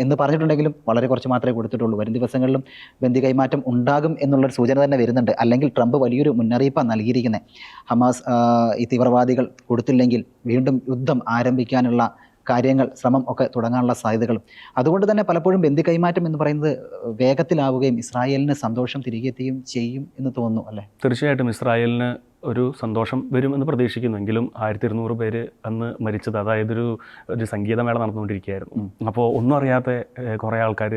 എന്ന് പറഞ്ഞിട്ടുണ്ടെങ്കിലും വളരെ കുറച്ച് മാത്രമേ കൊടുത്തിട്ടുള്ളൂ. വരും ദിവസങ്ങളിലും ബന്ദി കൈമാറ്റം ഉണ്ടാകും എന്നുള്ളൊരു സൂചന തന്നെ വരുന്നുണ്ട്. അല്ലെങ്കിൽ ട്രംപ് വലിയൊരു മുന്നറിയിപ്പാണ് നൽകിയിരിക്കുന്നത്. ഹമാസ് ഈ തീവ്രവാദികൾ കൊടുത്തില്ലെങ്കിൽ വീണ്ടും യുദ്ധം ആരംഭിക്കാനുള്ള ശ്രമം ഒക്കെ തുടങ്ങാനുള്ള സാധ്യതകളും. അതുകൊണ്ട് തന്നെ പലപ്പോഴും ബന്ദി കൈമാറ്റം എന്ന് പറയുന്നത് വേഗത്തിലാവുകയും ഇസ്രായേലിന് സന്തോഷം തിരികെ എത്തുകയും ചെയ്യും എന്ന് തോന്നുന്നു, അല്ലേ? തീർച്ചയായിട്ടും ഇസ്രായേലിന് ഒരു സന്തോഷം വരുമെന്ന് പ്രതീക്ഷിക്കുന്നുവെങ്കിലും 1200 പേര് അന്ന് മരിച്ചത്, അതായത് ഒരു സംഗീതമേള നടന്നുകൊണ്ടിരിക്കുകയായിരുന്നു. അപ്പോൾ ഒന്നും അറിയാത്ത കുറേ ആൾക്കാർ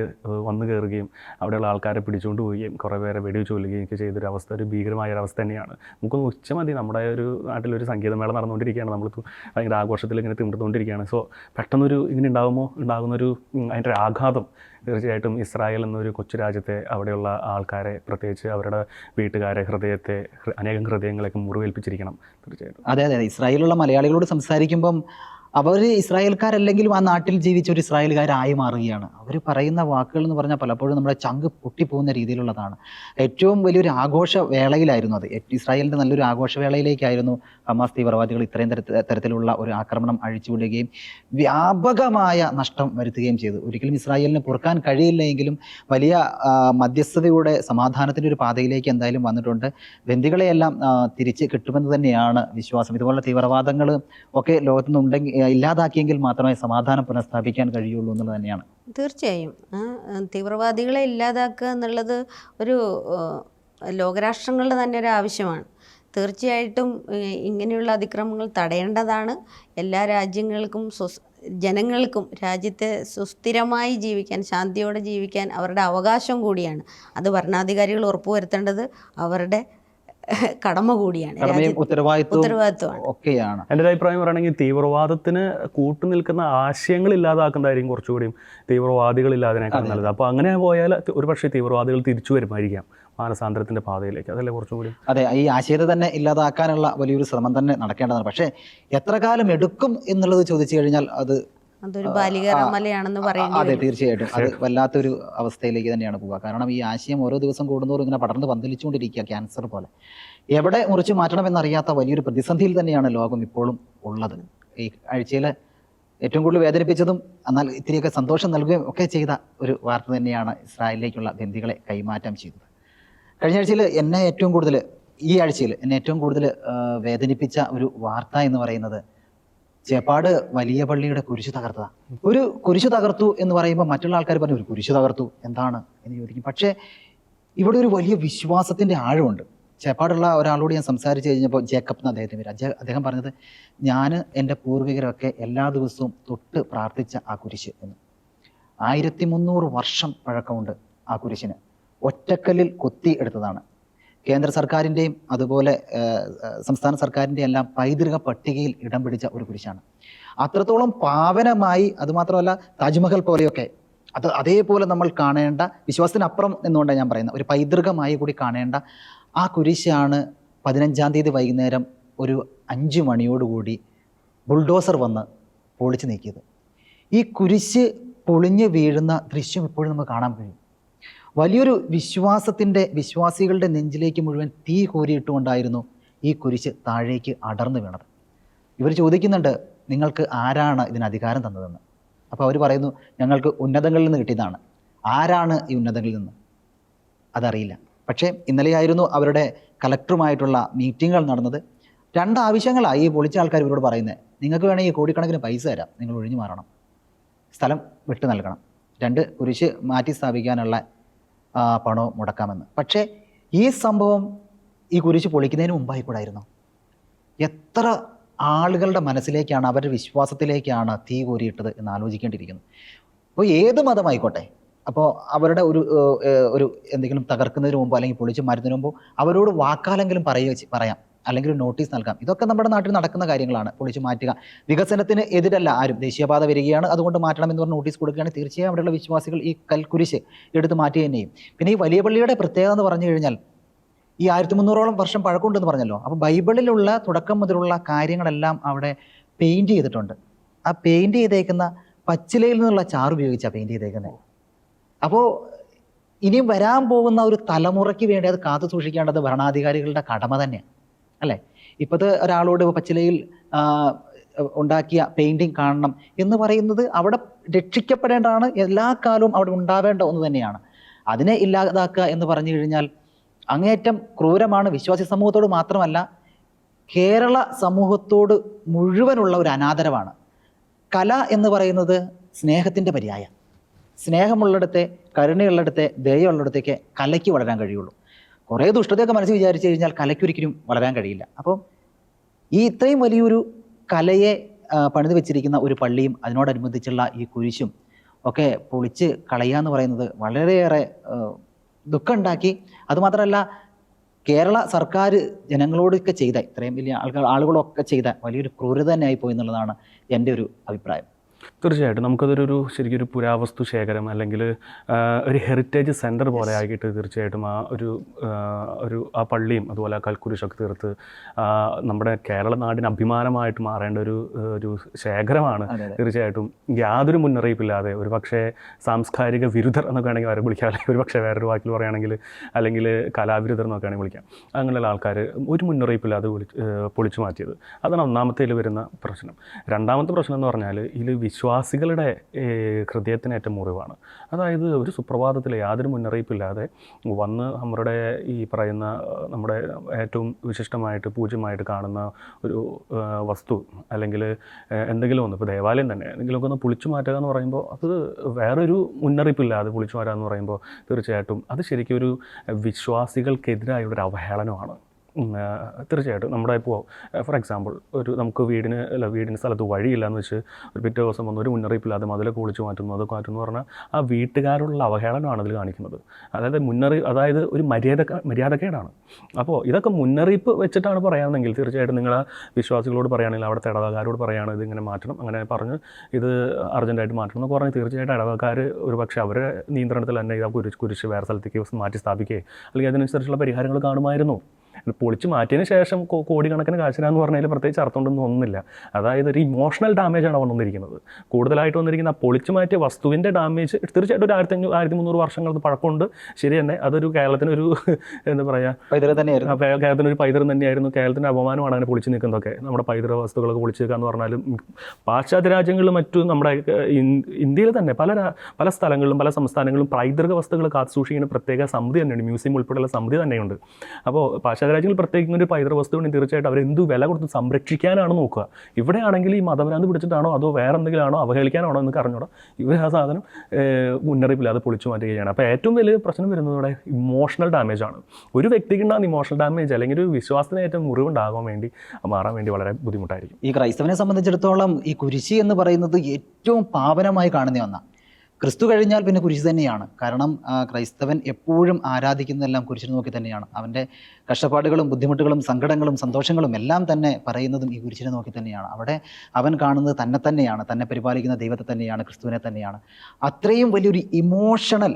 വന്നു കയറുകയും അവിടെയുള്ള ആൾക്കാരെ പിടിച്ചുകൊണ്ട് പോവുകയും കുറേ പേരെ വെടിവെച്ച് കൊല്ലുകയും ഒക്കെ ചെയ്തൊരവസ്ഥ ഒരു ഭീകരമായ ഒരവസ്ഥ തന്നെയാണ്. നമുക്കൊന്ന് ഉച്ച മതി, നമ്മുടെ ഒരു നാട്ടിലൊരു സംഗീതമേള നടന്നുകൊണ്ടിരിക്കുകയാണ്, നമ്മൾ ഭയങ്കര ആഘോഷത്തിൽ ഇങ്ങനെ തിമിർത്തുകൊണ്ടിരിക്കുകയാണ്. സോ പെട്ടെന്നൊരു ഇങ്ങനെ ഉണ്ടാകുന്നൊരു അതിൻ്റെ ആഘാതം തീർച്ചയായിട്ടും ഇസ്രായേൽ എന്നൊരു കൊച്ചു രാജ്യത്തെ, അവിടെയുള്ള ആൾക്കാരെ, പ്രത്യേകിച്ച് അവരുടെ വീട്ടുകാരെ, അനേകം ഹൃദയങ്ങളൊക്കെ മുറിവേൽപ്പിച്ചിരിക്കണം തീർച്ചയായിട്ടും. അതെ, ഇസ്രായേലുള്ള മലയാളികളോട് സംസാരിക്കുമ്പം അവർ ഇസ്രായേൽക്കാരല്ലെങ്കിലും ആ നാട്ടിൽ ജീവിച്ച ഒരു ഇസ്രായേൽക്കാരായി മാറുകയാണ്. അവർ പറയുന്ന വാക്കുകൾ എന്ന് പറഞ്ഞാൽ പലപ്പോഴും നമ്മുടെ ചങ്ക് പൊട്ടിപ്പോകുന്ന രീതിയിലുള്ളതാണ്. ഏറ്റവും വലിയൊരു ആഘോഷവേളയിലായിരുന്നു അത്. ഇസ്രായേലിൻ്റെ നല്ലൊരു ആഘോഷവേളയിലേക്കായിരുന്നു ഹമാസ് തീവ്രവാദികൾ ഇത്രയും തരത്തിലുള്ള ഒരു ആക്രമണം അഴിച്ചുവിടുകയും വ്യാപകമായ നഷ്ടം വരുത്തുകയും ചെയ്തു. ഒരിക്കലും ഇസ്രായേലിന് പൊറുക്കാൻ കഴിയില്ലെങ്കിലും വലിയ മധ്യസ്ഥതയുടെ സമാധാനത്തിൻ്റെ ഒരു പാതയിലേക്ക് എന്തായാലും വന്നിട്ടുണ്ട്. ബന്ദികളെയെല്ലാം തിരിച്ച് കിട്ടുമെന്ന് തന്നെയാണ് വിശ്വാസം. ഇതുപോലുള്ള തീവ്രവാദങ്ങൾ ഒക്കെ ലോകത്തുനിന്നുണ്ടെങ്കിൽ ഇല്ലാതാക്കിയെങ്കിൽ മാത്രമേ സമാധാനം പുനഃസ്ഥാപിക്കാൻ കഴിയുള്ളൂ എന്നുള്ളത് തന്നെയാണ്. തീർച്ചയായും തീവ്രവാദികളെ ഇല്ലാതാക്കുക എന്നുള്ളത് ഒരു ലോകരാഷ്ട്രങ്ങളുടെ തന്നെ ഒരു ആവശ്യമാണ്. തീർച്ചയായിട്ടും ഇങ്ങനെയുള്ള അതിക്രമങ്ങൾ തടയേണ്ടതാണ്. എല്ലാ രാജ്യങ്ങൾക്കും ജനങ്ങൾക്കും രാജ്യത്തെ സുസ്ഥിരമായി ജീവിക്കാൻ, ശാന്തിയോടെ ജീവിക്കാൻ അവരുടെ അവകാശം കൂടിയാണ്. അത് ഭരണാധികാരികൾ ഉറപ്പുവരുത്തേണ്ടത് അവരുടെ കടമ കൂടിയാണ്, കടമയും ഉത്തരവാദിത്വവും ഉത്തരവാദിത്വമാണ്. ഒക്കെയാണ്. എൻ്റെ ഒരു അഭിപ്രായം പറയുകയാണെങ്കിൽ തീവ്രവാദത്തിന് കൂട്ടുനിൽക്കുന്ന ആശയങ്ങൾ ഇല്ലാതാക്കുന്നതായിരിക്കും കുറച്ചുകൂടിയും തീവ്രവാദികളില്ലാതിനേക്കാൾ നല്ലത്. അപ്പോൾ അങ്ങനെ പോയാൽ ഒരുപക്ഷെ തീവ്രവാദികൾ തിരിച്ചു വരുമായിരിക്കാം മാനസാന്തരത്തിൻ്റെ പാതയിലേക്ക്. അതല്ലേ കുറച്ചുകൂടി? അതെ, ഈ ആശയത്തെ തന്നെ ഇല്ലാതാക്കാനുള്ള വലിയൊരു ശ്രമം തന്നെ നടക്കേണ്ടതാണ്. പക്ഷേ എത്ര കാലം എടുക്കും എന്നുള്ളത് ചോദിച്ചു കഴിഞ്ഞാൽ അതൊരു ബാലിക റമലയാണെന്ന് പറയേണ്ടി അതെ, വരും. തീർച്ചയായിട്ടും അത് വല്ലാത്തൊരു അവസ്ഥയിലേക്ക് തന്നെയാണ് പോവുക. കാരണം ഈ ആശയം ഓരോ ദിവസം കൂടുന്നതോറും ഇങ്ങനെ പടർന്ന് പന്തലിച്ചുകൊണ്ടിരിക്കുക, ക്യാൻസർ പോലെ. എവിടെ മുറിച്ച് മാറ്റണമെന്നറിയാത്ത വലിയൊരു പ്രതിസന്ധിയിൽ തന്നെയാണ് ലോകം ഇപ്പോഴും ഉള്ളത്. ഈ ആഴ്ചയിൽ ഏറ്റവും കൂടുതൽ വേദനിപ്പിച്ചതും എന്നാൽ ഇത്തിരിയൊക്കെ സന്തോഷം നൽകുകയും ഒക്കെ ചെയ്ത ഒരു വാർത്ത തന്നെയാണ് ഇസ്രായേലിലേക്കുള്ള ബന്ദികളെ കൈമാറ്റം ചെയ്തത്. കഴിഞ്ഞ ആഴ്ചയിൽ ഈ ആഴ്ചയിൽ എന്നെ ഏറ്റവും കൂടുതൽ വേദനിപ്പിച്ച ഒരു വാർത്ത എന്ന് പറയുന്നത് ചേപ്പാട് വലിയ പള്ളിയുടെ കുരിശ് തകർത്തതാണ്. ഒരു കുരിശ് തകർത്തു എന്ന് പറയുമ്പോൾ മറ്റുള്ള ആൾക്കാർ പറഞ്ഞു ഒരു കുരിശ് തകർത്തു എന്താണ് എന്ന് ചോദിക്കും. പക്ഷേ ഇവിടെ ഒരു വലിയ വിശ്വാസത്തിൻ്റെ ആഴമുണ്ട്. ചേപ്പാടുള്ള ഒരാളോട് ഞാൻ സംസാരിച്ച് കഴിഞ്ഞപ്പോൾ ജേക്കബ് എന്ന് അദ്ദേഹത്തിൻ്റെ പേര്. അദ്ദേഹം പറഞ്ഞത്, ഞാൻ എൻ്റെ പൂർവികരൊക്കെ എല്ലാ ദിവസവും തൊട്ട് പ്രാർത്ഥിച്ച ആ കുരിശ് എന്ന്. 1300 വർഷം പഴക്കമുണ്ട് ആ കുരിശിന്. ഒറ്റക്കല്ലിൽ കൊത്തി എടുത്തതാണ്. കേന്ദ്ര സർക്കാരിൻ്റെയും അതുപോലെ സംസ്ഥാന സർക്കാരിൻ്റെ എല്ലാം പൈതൃക പട്ടികയിൽ ഇടം പിടിച്ച ഒരു കുരിശാണ്. അത്രത്തോളം പാവനമായി, അതുമാത്രമല്ല താജ്മഹൽ പോലെയൊക്കെ അതേപോലെ നമ്മൾ കാണേണ്ട, വിശ്വാസത്തിനപ്പുറം എന്നുകൊണ്ടാണ് ഞാൻ പറയുന്നത്, ഒരു പൈതൃകമായി കൂടി കാണേണ്ട ആ കുരിശാണ് 15-ാം തീയതി വൈകുന്നേരം ഒരു 5 മണിയോടുകൂടി ബുൾഡോസർ വന്ന് പൊളിച്ച് നീക്കിയത്. ഈ കുരിശ് പൊളിഞ്ഞ് വീഴുന്ന ദൃശ്യം ഇപ്പോഴും നമുക്ക് കാണാൻ കഴിയും. വലിയൊരു വിശ്വാസികളുടെ നെഞ്ചിലേക്ക് മുഴുവൻ തീ കോരിയിട്ടുകൊണ്ടായിരുന്നു ഈ കുരിശ് താഴേക്ക് അടർന്നു വീണത്. ഇവർ ചോദിക്കുന്നുണ്ട്, നിങ്ങൾക്ക് ആരാണ് ഇതിന് അധികാരം തന്നതെന്ന്. അപ്പോൾ അവർ പറയുന്നു, ഞങ്ങൾക്ക് ഉന്നതങ്ങളിൽ നിന്ന് കിട്ടിയതാണ്. ആരാണ് ഈ ഉന്നതങ്ങളിൽ നിന്ന് അതറിയില്ല. പക്ഷേ ഇന്നലെയായിരുന്നു അവരുടെ കലക്ടറുമായിട്ടുള്ള മീറ്റിങ്ങുകൾ നടന്നത്. 2 ആവശ്യങ്ങളാണ് ഈ പൊളിച്ച ആൾക്കാർ ഇവരോട് പറയുന്നത്. നിങ്ങൾക്ക് വേണമെങ്കിൽ കോടിക്കണക്കിന് പൈസ തരാം, നിങ്ങൾ ഒഴിഞ്ഞു മാറണം, സ്ഥലം വിട്ടു നൽകണം, 2 കുരിശ് മാറ്റി സ്ഥാപിക്കാനുള്ള പണവും മുടക്കാമെന്ന്. പക്ഷേ ഈ സംഭവം ഈ കുരിശ് പൊളിക്കുന്നതിന് മുമ്പായിക്കൂടായിരുന്നു. എത്ര ആളുകളുടെ മനസ്സിലേക്കാണ്, അവരുടെ വിശ്വാസത്തിലേക്കാണ് തീ കോരിയിട്ടത് എന്ന് ആലോചിക്കേണ്ടിയിരിക്കുന്നു. അപ്പോൾ ഏത് മതമായിക്കോട്ടെ, അപ്പോൾ അവരുടെ ഒരു എന്തെങ്കിലും തകർക്കുന്നതിന് മുമ്പോ അല്ലെങ്കിൽ പൊളിച്ച് മാറ്റുന്നതിന് മുമ്പോ അവരോട് വാക്കാലെങ്കിലും പറയാം, അല്ലെങ്കിൽ ഒരു നോട്ടീസ് നൽകാം. ഇതൊക്കെ നമ്മുടെ നാട്ടിൽ നടക്കുന്ന കാര്യങ്ങളാണ്. പൊളിച്ച് മാറ്റുക, വികസനത്തിന് എതിരല്ല ആരും. ദേശീയപാത വരികയാണ്, അതുകൊണ്ട് മാറ്റണം എന്ന് പറഞ്ഞ് നോട്ടീസ് കൊടുക്കുകയാണ്. തീർച്ചയായും അവിടെയുള്ള വിശ്വാസികൾ ഈ കൽക്കുരിശ് എടുത്ത് മാറ്റി തന്നെയും. പിന്നെ ഈ വലിയ പള്ളിയുടെ പ്രത്യേകത എന്ന് പറഞ്ഞു കഴിഞ്ഞാൽ ഈ 1300ഓളം വർഷം പഴക്കമുണ്ടെന്ന് പറഞ്ഞല്ലോ. അപ്പോൾ ബൈബിളിലുള്ള തുടക്കം മുതലുള്ള കാര്യങ്ങളെല്ലാം അവിടെ പെയിൻറ്റ് ചെയ്തിട്ടുണ്ട്. ആ പെയിൻറ്റ് ചെയ്തേക്കുന്ന പച്ചിലയിൽ നിന്നുള്ള ചാറ് ഉപയോഗിച്ചാണ് പെയിൻറ്റ് ചെയ്തേക്കുന്നത്. അപ്പോൾ ഇനിയും വരാൻ പോകുന്ന ഒരു തലമുറയ്ക്ക് വേണ്ടി അത് കാത്തു സൂക്ഷിക്കേണ്ടത് ഭരണാധികാരികളുടെ കടമ തന്നെയാണ്, അല്ലേ? ഇപ്പോഴത്തെ ഒരാളോട് പച്ചിലയിൽ ഉണ്ടാക്കിയ പെയിൻറ്റിങ് കാണണം എന്ന് പറയുന്നത് അവിടെ രക്ഷിക്കപ്പെടേണ്ടതാണ്, എല്ലാ കാലവും അവിടെ ഉണ്ടാവേണ്ട ഒന്ന് തന്നെയാണ്. അതിനെ ഇല്ലാതാക്കുക എന്ന് പറഞ്ഞു കഴിഞ്ഞാൽ അങ്ങേയറ്റം ക്രൂരമാണ്. വിശ്വാസി സമൂഹത്തോട് മാത്രമല്ല, കേരള സമൂഹത്തോട് മുഴുവനുള്ള ഒരു അനാദരവാണ്. കല എന്ന് പറയുന്നത് സ്നേഹത്തിൻ്റെ പര്യായം. സ്നേഹമുള്ളിടത്തെ, കരുണയുള്ളിടത്തെ, ദയയുള്ളിടത്തേക്ക് കലയ്ക്ക് വളരാൻ കഴിയുള്ളൂ. കുറേ ദുഷ്ടതയൊക്കെ മനസ്സിൽ വിചാരിച്ചു കഴിഞ്ഞാൽ കലയ്ക്കൊരിക്കലും വളരാൻ കഴിയില്ല. അപ്പോൾ ഈ ഇത്രയും വലിയൊരു കലയെ പണിത് വെച്ചിരിക്കുന്ന ഒരു പള്ളിയും അതിനോടനുബന്ധിച്ചുള്ള ഈ കുരിശും ഒക്കെ പൊളിച്ച് കളയുക എന്ന് പറയുന്നത് വളരെയേറെ ദുഃഖമുണ്ടാക്കി. അതുമാത്രമല്ല, കേരള സർക്കാർ ജനങ്ങളോടൊക്കെ ചെയ്ത, ഇത്രയും വലിയ ആളുകളൊക്കെ ചെയ്ത വലിയൊരു ക്രൂരത തന്നെ ആയിപ്പോയി എന്നുള്ളതാണ് എൻ്റെ ഒരു അഭിപ്രായം. തീർച്ചയായിട്ടും നമുക്കതൊരു ശരിക്കും ഒരു പുരാവസ്തു ശേഖരം അല്ലെങ്കിൽ ഒരു ഹെറിറ്റേജ് സെൻറ്റർ പോലെ ആക്കിയിട്ട് തീർച്ചയായിട്ടും ആ പള്ളിയും അതുപോലെ ആ കൽക്കുരിശൊക്കെ തീർത്ത് നമ്മുടെ കേരള നാടിന് അഭിമാനമായിട്ട് മാറേണ്ട ഒരു ശേഖരമാണ്. തീർച്ചയായിട്ടും യാതൊരു മുന്നറിയിപ്പില്ലാതെ, ഒരു പക്ഷേ സാംസ്കാരിക വിരുദ്ധർ എന്നൊക്കെ ആണെങ്കിൽ അവരെ വിളിക്കാം, അല്ലെങ്കിൽ ഒരു പക്ഷേ വേറൊരു വാക്കിൽ പറയുകയാണെങ്കിൽ അല്ലെങ്കിൽ കലാവിരുദ്ധർ എന്നൊക്കെ ആണെങ്കിൽ വിളിക്കാം. അങ്ങനെയുള്ള ആൾക്കാർ ഒരു മുന്നറിയിപ്പില്ലാതെ പൊളിച്ചു മാറ്റിയത്, അതാണ് ഒന്നാമത്തേൽ വരുന്ന പ്രശ്നം. രണ്ടാമത്തെ പ്രശ്നം എന്ന് പറഞ്ഞാൽ ഇതിൽ വിശ്വാസികളുടെ ഹൃദയത്തിനേറ്റ മുറിവാണ്. അതായത് ഒരു സുപ്രഭാതത്തിൽ യാതൊരു മുന്നറിയിപ്പില്ലാതെ വന്ന് നമ്മുടെ ഈ പറയുന്ന നമ്മുടെ ഏറ്റവും വിശിഷ്ടമായിട്ട് പൂജ്യമായിട്ട് കാണുന്ന ഒരു വസ്തു അല്ലെങ്കിൽ എന്തെങ്കിലും ഒന്ന്, ഇപ്പോൾ ദേവാലയം തന്നെ എന്തെങ്കിലുമൊക്കെ ഒന്ന് പൊളിച്ചു മാറ്റുക എന്ന് പറയുമ്പോൾ അത് വേറൊരു മുന്നറിയിപ്പില്ലാതെ പൊളിച്ചു മാറ്റുക എന്ന് പറയുമ്പോൾ തീർച്ചയായിട്ടും അത് ശരിക്കും ഒരു വിശ്വാസികൾക്കെതിരായുള്ളൊരു അവഹേളനമാണ്. തീർച്ചയായിട്ടും നമ്മുടെ ഇപ്പോൾ ഫോർ എക്സാമ്പിൾ നമുക്ക് വീടിന് സ്ഥലത്ത് വഴിയില്ലാന്ന് വെച്ച് ഒരു പിറ്റേ ദിവസം വന്ന് ഒരു മുന്നറിയിപ്പില്ലാതെ മതിലൊക്കെ പൊളിച്ച് മാറ്റുന്നു അതൊക്കെ മാറ്റുന്നു പറഞ്ഞാൽ ആ വീട്ടുകാരുള്ള അവഹേളനമാണ് അതിൽ കാണിക്കുന്നത്. അതായത് ഒരു മര്യാദക്കേടാണ്. അപ്പോൾ ഇതൊക്കെ മുന്നറിയിപ്പ് വെച്ചിട്ടാണ് പറയാമെങ്കിൽ തീർച്ചയായിട്ടും നിങ്ങൾ വിശ്വാസികളോട് പറയുകയാണെങ്കിൽ അവിടുത്തെ ഇടവകാരോട് പറയുകയാണ് ഇതിങ്ങനെ മാറ്റണം, അങ്ങനെ പറഞ്ഞ് ഇത് അർജൻറ്റായിട്ട് മാറ്റണം എന്നൊക്കെ പറഞ്ഞാൽ തീർച്ചയായിട്ടും ഇടവക്കാർ ഒരു പക്ഷേ അവരുടെ നിയന്ത്രണത്തിൽ തന്നെ ഇത് കുരിശ് വേറെ സ്ഥലത്തേക്ക് മാറ്റി സ്ഥാപിക്കുകയോ അല്ലെങ്കിൽ അതിനനുസരിച്ചുള്ള പരിഹാരങ്ങൾ കാണുമായിരുന്നു. പൊളിച്ച് മാറ്റിയതിന് ശേഷം കോടിക്കണക്കിന് കാശിനാന്ന് പറഞ്ഞാൽ പ്രത്യേകിച്ച് അർത്ഥമുണ്ടെന്ന് തോന്നുന്നില്ല. അതായത് ഒരു ഇമോഷണൽ ഡാമേജാണ് വന്നിരിക്കുന്നത്. കൂടുതലായിട്ട് വന്നിരിക്കുന്ന ആ പൊളിച്ച് മാറ്റിയ വസ്തുവിൻ്റെ ഡാമേജ് തീർച്ചയായിട്ടും ഒരു 1500 വർഷങ്ങൾക്ക് പഴക്കമുണ്ട്. ശരി തന്നെ, അതൊരു കേരളത്തിനൊരു എന്താ പറയുക കേരളത്തിനൊരു പൈതൃകം തന്നെയായിരുന്നു. കേരളത്തിൻ്റെ അപമാനമാണ് അങ്ങനെ പൊളിച്ച് നിൽക്കുന്നതൊക്കെ. നമ്മുടെ പൈതൃക വസ്തുക്കളൊക്കെ പൊളിച്ച് നിൽക്കുക എന്ന് പറഞ്ഞാലും പാശ്ചാത്യ രാജ്യങ്ങളിലും മറ്റും നമ്മുടെ ഇന്ത്യയിൽ തന്നെ പല സ്ഥലങ്ങളിലും പല സംസ്ഥാനങ്ങളിലും പൈതൃക വസ്തുക്കൾ കാത്തുസൂക്ഷിക്കുന്ന പ്രത്യേക സമിതി തന്നെയുണ്ട്. മ്യൂസിയം ഉൾപ്പെടെയുള്ള സമിതി തന്നെയുണ്ട്. അപ്പോൾ പാശ്ചാത്യ രാജ്യങ്ങൾ പ്രത്യേകിച്ച് ഒരു പൈതൃക വസ്തുവിന് തീർച്ചയായിട്ടും അവർ എന്ത് വില കൊടുത്ത് സംരക്ഷിക്കാനാണ് നോക്കുക. ഇവിടെയാണെങ്കിൽ ഈ മതഭ്രാന്ത് പിടിച്ചിട്ടാണോ അതോ വേറെ എന്തെങ്കിലും ആണോ അവഹേളിക്കാനാണോ എന്ന് അറിഞ്ഞൂടാ ഇവർ ആ സാധനം മുന്നറിയിപ്പില്ലാതെ പൊളിച്ചു മാറ്റുകയാണ്. അപ്പോൾ ഏറ്റവും വലിയ പ്രശ്നം വരുന്നത് ഇവിടെ ഇമോഷണൽ ഡാമേജ് ആണ്. ഒരു വ്യക്തിക്ക് ഉണ്ടാകുന്ന ഇമോഷണൽ ഡാമേജ് അല്ലെങ്കിൽ ഒരു വിശ്വാസത്തിന് ഏറ്റവും മാറാൻ വേണ്ടി വളരെ ബുദ്ധിമുട്ടായിരിക്കും. ഈ ക്രൈസ്തവനെ സംബന്ധിച്ചിടത്തോളം ഈ കുരിശി എന്ന് പറയുന്നത് ഏറ്റവും പാവനമായി കാണുന്ന ഒന്നാണ്. ക്രിസ്തു കഴിഞ്ഞാൽ പിന്നെ കുരിശ് തന്നെയാണ്. കാരണം ക്രൈസ്തവൻ എപ്പോഴും ആരാധിക്കുന്നതെല്ലാം കുരിശിനെ നോക്കി തന്നെയാണ്. അവൻ്റെ കഷ്ടപ്പാടുകളും ബുദ്ധിമുട്ടുകളും സങ്കടങ്ങളും സന്തോഷങ്ങളും എല്ലാം തന്നെ പറയുന്നതും ഈ കുരിശിനെ നോക്കി തന്നെയാണ്. അവിടെ അവൻ കാണുന്നത് തന്നെ തന്നെയാണ്, തന്നെ പരിപാലിക്കുന്ന ദൈവത്തെ തന്നെയാണ്, ക്രിസ്തുവിനെ തന്നെയാണ്. അത്രയും വലിയൊരു ഇമോഷണൽ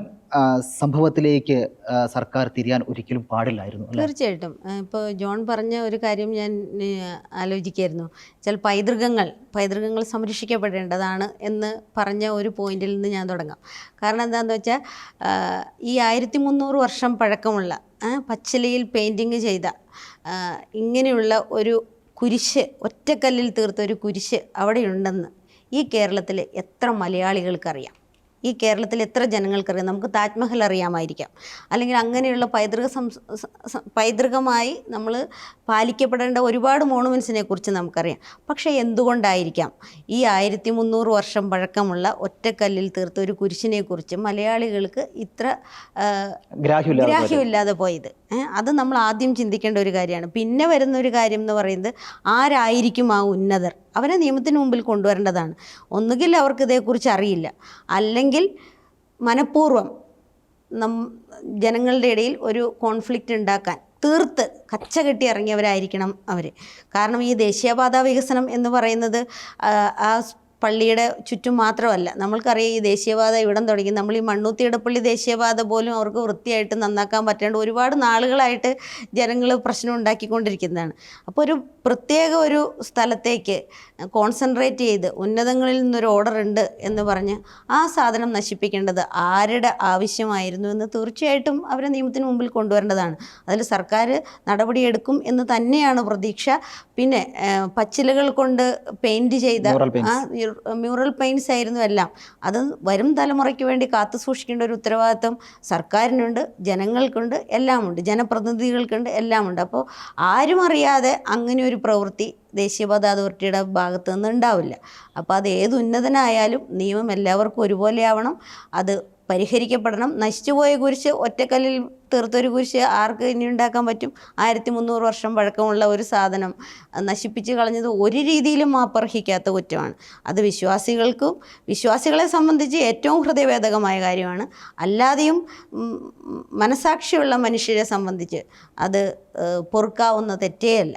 സംഭവത്തിലേക്ക് സർക്കാർ തിരിയാൻ ഒരിക്കലും പാടില്ലായിരുന്നു. തീർച്ചയായിട്ടും. ഇപ്പോൾ ജോൺ പറഞ്ഞ ഒരു കാര്യം ഞാൻ ആലോചിക്കായിരുന്നു. ചില പൈതൃകങ്ങൾ സംരക്ഷിക്കപ്പെടേണ്ടതാണ് എന്ന് പറഞ്ഞ ഒരു പോയിന്റിൽ നിന്ന് ഞാൻ തുടങ്ങാം. കാരണം എന്താണെന്ന് വെച്ചാൽ ഈ 1300 വർഷം പഴക്കമുള്ള പച്ചിലയിൽ പെയിൻറ്റിങ് ചെയ്ത ഇങ്ങനെയുള്ള ഒരു കുരിശ്, ഒറ്റക്കല്ലിൽ തീർത്ത ഒരു കുരിശ് അവിടെയുണ്ടെന്ന് ഈ കേരളത്തിൽ എത്ര മലയാളികൾക്കറിയാം? ഈ കേരളത്തിൽ എത്ര ജനങ്ങൾക്കറിയാം? നമുക്ക് താജ്മഹൽ അറിയാമായിരിക്കാം, അല്ലെങ്കിൽ അങ്ങനെയുള്ള പൈതൃകമായി നമ്മൾ പാലിക്കപ്പെടേണ്ട ഒരുപാട് മോണുമെൻസിനെ കുറിച്ച് നമുക്കറിയാം. പക്ഷേ എന്തുകൊണ്ടായിരിക്കാം ഈ 1300 വർഷം പഴക്കമുള്ള ഒറ്റക്കല്ലിൽ തീർത്ത ഒരു കുരിശിനെ കുറിച്ച് മലയാളികൾക്ക് ഇത്ര ഗ്രാഹ്യമില്ലാതെ പോയത്? അത് നമ്മൾ ആദ്യം ചിന്തിക്കേണ്ട ഒരു കാര്യമാണ്. പിന്നെ വരുന്ന ഒരു കാര്യം എന്ന് പറയുന്നത്, ആരായിരിക്കും ആ ഉന്നതർ? അവരെ നിയമത്തിന് മുമ്പിൽ കൊണ്ടുവരേണ്ടതാണ്. ഒന്നുകിൽ അവർക്ക് ഇതേക്കുറിച്ച് അറിയില്ല, അല്ലെങ്കിൽ മനഃപൂർവ്വം ജനങ്ങളുടെ ഇടയിൽ ഒരു കോൺഫ്ലിക്റ്റ് ഉണ്ടാക്കാൻ തീർത്ത് കച്ചകെട്ടി ഇറങ്ങിയവരായിരിക്കണം അവർ. കാരണം ഈ ദേശീയപാത വികസനം എന്ന് പറയുന്നത് ആ പള്ളിയുടെ ചുറ്റും മാത്രമല്ല. നമ്മൾക്കറിയാം ഈ ദേശീയപാത ഇവിടം തുടങ്ങി നമ്മൾ ഈ മണ്ണൂത്തിയിടപ്പള്ളി ദേശീയപാത പോലും അവർക്ക് വൃത്തിയായിട്ട് നന്നാക്കാൻ പറ്റാണ്ട് ഒരുപാട് നാളുകളായിട്ട് ജനങ്ങൾ പ്രശ്നം ഉണ്ടാക്കിക്കൊണ്ടിരിക്കുന്നതാണ്. അപ്പോൾ ഒരു പ്രത്യേക ഒരു സ്ഥലത്തേക്ക് കോൺസെൻട്രേറ്റ് ചെയ്ത് ഉന്നതങ്ങളിൽ നിന്നൊരു ഓർഡർ ഉണ്ട് എന്ന് പറഞ്ഞ് ആ സാധനം നശിപ്പിക്കേണ്ടത് ആരുടെ ആവശ്യമായിരുന്നു എന്ന് തീർച്ചയായിട്ടും അവരെ നിയമത്തിന് മുമ്പിൽ കൊണ്ടുവരേണ്ടതാണ്. അതിൽ സർക്കാർ നടപടിയെടുക്കും എന്ന് തന്നെയാണ് പ്രതീക്ഷ. പിന്നെ പച്ചിലകൾ കൊണ്ട് പെയിൻറ് ചെയ്ത മ്യൂറൽ പെയിൻറ്റ്സ് ആയിരുന്നു എല്ലാം. അത് വരും തലമുറയ്ക്ക് വേണ്ടി കാത്തു സൂക്ഷിക്കേണ്ട ഒരു ഉത്തരവാദിത്വം സർക്കാരിനുണ്ട്, ജനങ്ങൾക്കുണ്ട്, എല്ലാമുണ്ട്, ജനപ്രതിനിധികൾക്കുണ്ട്, എല്ലാമുണ്ട്. അപ്പോൾ ആരും അറിയാതെ അങ്ങനെ ഒരു പ്രവൃത്തി ദേശീയപാത അതോറിറ്റിയുടെ ഭാഗത്തു നിന്ന് ഉണ്ടാവില്ല. അപ്പോൾ അത് ഏത് ഉന്നതനായാലും നിയമം എല്ലാവർക്കും ഒരുപോലെ ആവണം. അത് പരിഹരിക്കപ്പെടണം. നശിച്ചുപോയ കുരിശ്, ഒറ്റക്കല്ലിൽ തീർത്തൊരു കുരിശ് ആർക്ക് ഇനി ഉണ്ടാക്കാൻ പറ്റും? 1300 വർഷം പഴക്കമുള്ള ഒരു സാധനം നശിപ്പിച്ച് കളഞ്ഞത് ഒരു രീതിയിലും മാപ്പർഹിക്കാത്ത കുറ്റമാണ്. അത് വിശ്വാസികളെ സംബന്ധിച്ച് ഏറ്റവും ഹൃദയഭേദകമായ കാര്യമാണ്. അല്ലാതെയും മനസാക്ഷിയുള്ള മനുഷ്യരെ സംബന്ധിച്ച് അത് പൊറുക്കാവുന്ന തെറ്റേയല്ല.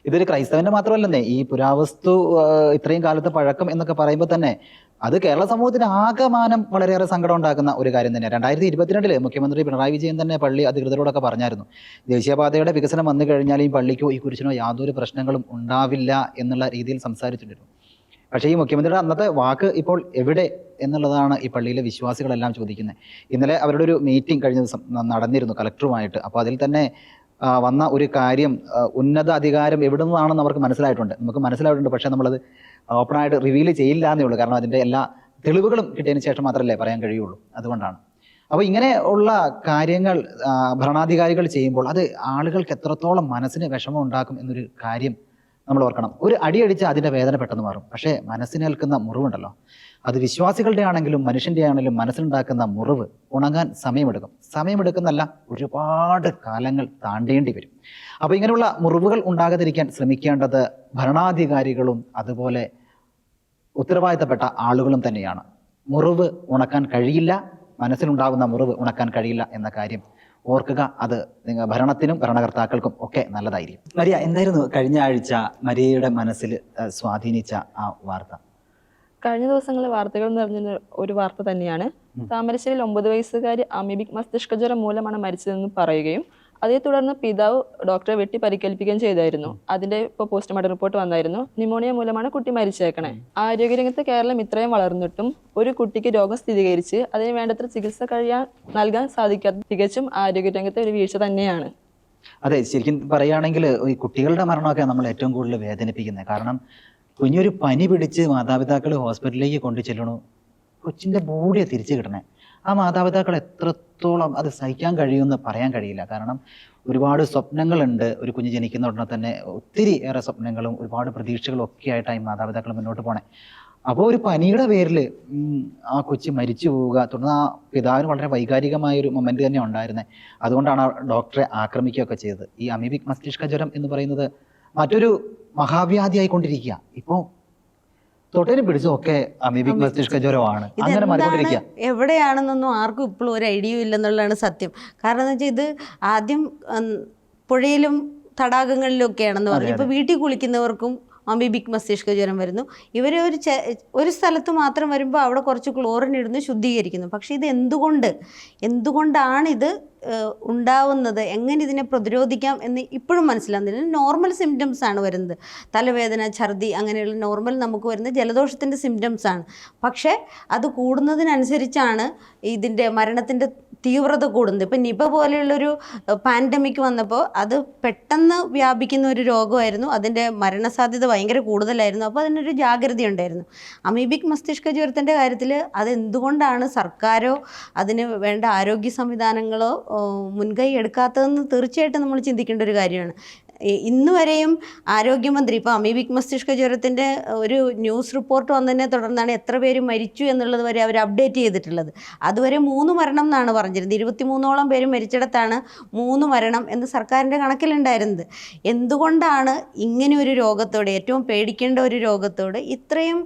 ഇതൊരു ക്രൈസ്തവന്റെ മാത്രമല്ലെന്നേ, ഈ പുരാവസ്തു ഇത്രയും കാലത്തെ പഴക്കം എന്നൊക്കെ പറയുമ്പോൾ തന്നെ അത് കേരള സമൂഹത്തിന് ആകമാനം വളരെയേറെ സങ്കടം ഉണ്ടാക്കുന്ന ഒരു കാര്യം തന്നെയാണ്. 2022 മുഖ്യമന്ത്രി പിണറായി വിജയൻ തന്നെ പള്ളി അധികൃതരോടൊക്കെ പറഞ്ഞായിരുന്നു, ദേശീയപാതയുടെ വികസനം വന്നു കഴിഞ്ഞാൽ ഈ പള്ളിക്കോ ഈ കുരിശിനോ യാതൊരു പ്രശ്നങ്ങളും ഉണ്ടാവില്ല എന്നുള്ള രീതിയിൽ സംസാരിച്ചിട്ടുണ്ട്. പക്ഷേ ഈ മുഖ്യമന്ത്രിയുടെ അന്നത്തെ വാക്ക് ഇപ്പോൾ എവിടെ എന്നുള്ളതാണ് ഈ പള്ളിയിലെ വിശ്വാസികളെല്ലാം ചോദിക്കുന്നത്. ഇന്നലെ അവരുടെ ഒരു മീറ്റിംഗ് കഴിഞ്ഞ ദിവസം നടന്നിരുന്നു കളക്ടറുമായിട്ട്. അപ്പോൾ അതിൽ തന്നെ വന്ന ഒരു കാര്യം, ഉന്നത അധികാരം എവിടെ നിന്നാണെന്ന് അവർക്ക് നമുക്ക് മനസ്സിലായിട്ടുണ്ട്. പക്ഷേ നമ്മളത് ഓപ്പണായിട്ട് റിവീൽ ചെയ്യില്ല എന്നേ ഉള്ളൂ. കാരണം അതിൻ്റെ എല്ലാ തെളിവുകളും കിട്ടിയതിന് ശേഷം മാത്രമല്ലേ പറയാൻ കഴിയുള്ളൂ. അതുകൊണ്ടാണ്. അപ്പോൾ ഇങ്ങനെ ഉള്ള കാര്യങ്ങൾ ഭരണാധികാരികൾ ചെയ്യുമ്പോൾ അത് ആളുകൾക്ക് എത്രത്തോളം മനസ്സിന് വിഷമം ഉണ്ടാക്കും എന്നൊരു കാര്യം നമ്മൾ ഓർക്കണം. ഒരു അടിയടിച്ച് അതിൻ്റെ വേദന പെട്ടെന്ന് മാറും. പക്ഷേ മനസ്സിനേൽക്കുന്ന മുറിവുണ്ടല്ലോ, അത് വിശ്വാസികളുടെ ആണെങ്കിലും മനുഷ്യൻ്റെ ആണെങ്കിലും മനസ്സിലുണ്ടാക്കുന്ന മുറിവ് ഉണങ്ങാൻ സമയമെടുക്കും. സമയമെടുക്കുന്നല്ല, ഒരുപാട് കാലങ്ങൾ താണ്ടേണ്ടി വരും. അപ്പോൾ ഇങ്ങനെയുള്ള മുറിവുകൾ ഉണ്ടാകാതിരിക്കാൻ ശ്രമിക്കേണ്ടത് ഭരണാധികാരികളും അതുപോലെ ഉത്തരവാദിത്തപ്പെട്ട ആളുകളും തന്നെയാണ്. മുറിവ് ഉണക്കാൻ കഴിയില്ല, മനസ്സിലുണ്ടാകുന്ന മുറിവ് ഉണക്കാൻ കഴിയില്ല എന്ന കാര്യം ഓർക്കുക. അത് നിങ്ങൾ ഭരണത്തിനും ഭരണകർത്താക്കൾക്കും ഒക്കെ നല്ലതായിരിക്കും. മരിയ, എന്തായിരുന്നു കഴിഞ്ഞ ആഴ്ച മരിയയുടെ മനസ്സിൽ സ്വാധീനിച്ച ആ വാർത്ത? കഴിഞ്ഞ ദിവസങ്ങളിൽ വാർത്തകൾ നിറഞ്ഞ ഒരു വാർത്ത തന്നെയാണ്. താമരശ്ശേരിയിൽ 9 വയസ്സുകാരി അമീബിക് മസ്തിഷ്ക ജ്വരം മൂലമാണ് മരിച്ചതെന്ന് പറയുകയും അതേ തുടർന്ന് പിതാവ് ഡോക്ടറെ വെട്ടി പരിക്കേൽപ്പിക്കുകയും ചെയ്തായിരുന്നു. അതിന്റെ ഇപ്പോൾ പോസ്റ്റ്മോർട്ടം റിപ്പോർട്ട് വന്നായിരുന്നു. ന്യൂമോണിയ മൂലമാണ് കുട്ടി മരിച്ചേക്കണേ. ആരോഗ്യരംഗത്ത് കേരളം ഇത്രയും വളർന്നിട്ടും ഒരു കുട്ടിക്ക് രോഗം സ്ഥിരീകരിച്ച് അതിന് വേണ്ടത്ര ചികിത്സ നൽകാൻ സാധിക്കാത്ത തികച്ചും ആരോഗ്യരംഗത്തെ ഒരു വീഴ്ച തന്നെയാണ്. അതെ, ശരിക്കും പറയുകയാണെങ്കിൽ ഈ കുട്ടികളുടെ മരണമൊക്കെ നമ്മൾ ഏറ്റവും കൂടുതൽ വേദനിപ്പിക്കുന്നത്. കാരണം കുഞ്ഞൊരു പനി പിടിച്ച് മാതാപിതാക്കൾ ഹോസ്പിറ്റലിലേക്ക് കൊണ്ടു ചെല്ലണു, കൊച്ചിൻ്റെ ബോഡിയെ തിരിച്ചു കിട്ടണേ. ആ മാതാപിതാക്കൾ എത്രത്തോളം അത് സഹിക്കാൻ കഴിയുമെന്ന് പറയാൻ കഴിയില്ല. കാരണം ഒരുപാട് സ്വപ്നങ്ങളുണ്ട്. ഒരു കുഞ്ഞ് ജനിക്കുന്ന ഉടനെ തന്നെ ഒത്തിരി ഏറെ സ്വപ്നങ്ങളും ഒരുപാട് പ്രതീക്ഷകളും ഒക്കെ ആയിട്ടായി മാതാപിതാക്കൾ മുന്നോട്ട് പോണേ. അപ്പോൾ ഒരു പനിയുടെ പേരിൽ ആ കൊച്ചി മരിച്ചു പോവുക, തുടർന്ന് ആ പിതാവിന് വളരെ വൈകാരികമായൊരു മൊമെൻ്റ് തന്നെ ഉണ്ടായിരുന്നത്. അതുകൊണ്ടാണ് ആ ഡോക്ടറെ ആക്രമിക്കുകയൊക്കെ ചെയ്തത്. ഈ അമീബിക് മസ്തിഷ്ക ജ്വരം എന്ന് പറയുന്നത് മറ്റൊരു മഹാവ്യാധി ആയിക്കൊണ്ടിരിക്കുക. ഇപ്പോൾ തൊട്ടേനെ പിടിച്ചൊക്കെ അമീബിക് മസ്തിഷ്ക ജ്വരമാണ്. അങ്ങനെ മറികൊണ്ടിരിക്കുക. എവിടെയാണെന്നൊന്നും ആർക്കും ഇപ്പോഴും ഒരു ഐഡിയ ഇല്ലെന്നുള്ളതാണ് സത്യം. കാരണം എന്ന് വെച്ചാൽ ഇത് ആദ്യം പുഴയിലും തടാകങ്ങളിലും ഒക്കെയാണെന്ന് പറഞ്ഞു. ഇപ്പോൾ വീട്ടിൽ കുളിക്കുന്നവർക്കും അമീബിക് മസ്തിഷ്ക ജ്വരം വരുന്നു. ഇവർ ഒരു സ്ഥലത്ത് മാത്രം വരുമ്പോൾ അവിടെ കുറച്ച് ക്ലോറിൻ ഇടുന്ന് ശുദ്ധീകരിക്കുന്നു. പക്ഷേ ഇത് എന്തുകൊണ്ടാണ് ഇത് ഉണ്ടാവുന്നത്, എങ്ങനെ ഇതിനെ പ്രതിരോധിക്കാം എന്ന് ഇപ്പോഴും മനസ്സിലാകുന്നില്ല. നോർമൽ സിംറ്റംസ് ആണ് വരുന്നത്. തലവേദന, ഛർദി, അങ്ങനെയുള്ള നോർമൽ നമുക്ക് വരുന്ന ജലദോഷത്തിൻ്റെ സിംറ്റംസ് ആണ്. പക്ഷേ അത് കൂടുന്നതിനനുസരിച്ചാണ് ഇതിൻ്റെ മരണത്തിൻ്റെ തീവ്രത കൂടുന്നത്. ഇപ്പം നിപ പോലെയുള്ളൊരു പാൻഡമിക് വന്നപ്പോൾ അത് പെട്ടെന്ന് വ്യാപിക്കുന്ന ഒരു രോഗമായിരുന്നു. അതിൻ്റെ മരണസാധ്യത ഭയങ്കര കൂടുതലായിരുന്നു. അപ്പോൾ അതിനൊരു ജാഗ്രത ഉണ്ടായിരുന്നു. അമീബിക് മസ്തിഷ്ക ജ്വരത്തിൻ്റെ കാര്യത്തിൽ അതെന്തുകൊണ്ടാണ് സർക്കാരോ അതിന് വേണ്ട ആരോഗ്യ സംവിധാനങ്ങളോ മുൻകൈ എടുക്കാത്തതെന്ന് തീർച്ചയായിട്ടും നമ്മൾ ചിന്തിക്കേണ്ട ഒരു കാര്യമാണ്. ഇന്ന് വരെയും ആരോഗ്യമന്ത്രി ഇപ്പോൾ അമീബിക് മസ്തിഷ്ക ജ്വരത്തിൻ്റെ ഒരു ന്യൂസ് റിപ്പോർട്ട് വന്നതിനെ തുടർന്നാണ് എത്ര പേര് മരിച്ചു എന്നുള്ളത് വരെ അവർ അപ്ഡേറ്റ് ചെയ്തിട്ടുള്ളത്. അതുവരെ 3 മരണം എന്നാണ് പറഞ്ഞിരുന്നത്. 23ഓളം പേര് മരിച്ചിടത്താണ് 3 മരണം എന്ന് സർക്കാരിൻ്റെ കണക്കിലുണ്ടായിരുന്നത്. എന്തുകൊണ്ടാണ് ഇങ്ങനെ ഒരു രോഗത്തോടെ, ഏറ്റവും പേടിക്കേണ്ട ഒരു രോഗത്തോട് ഇത്രയും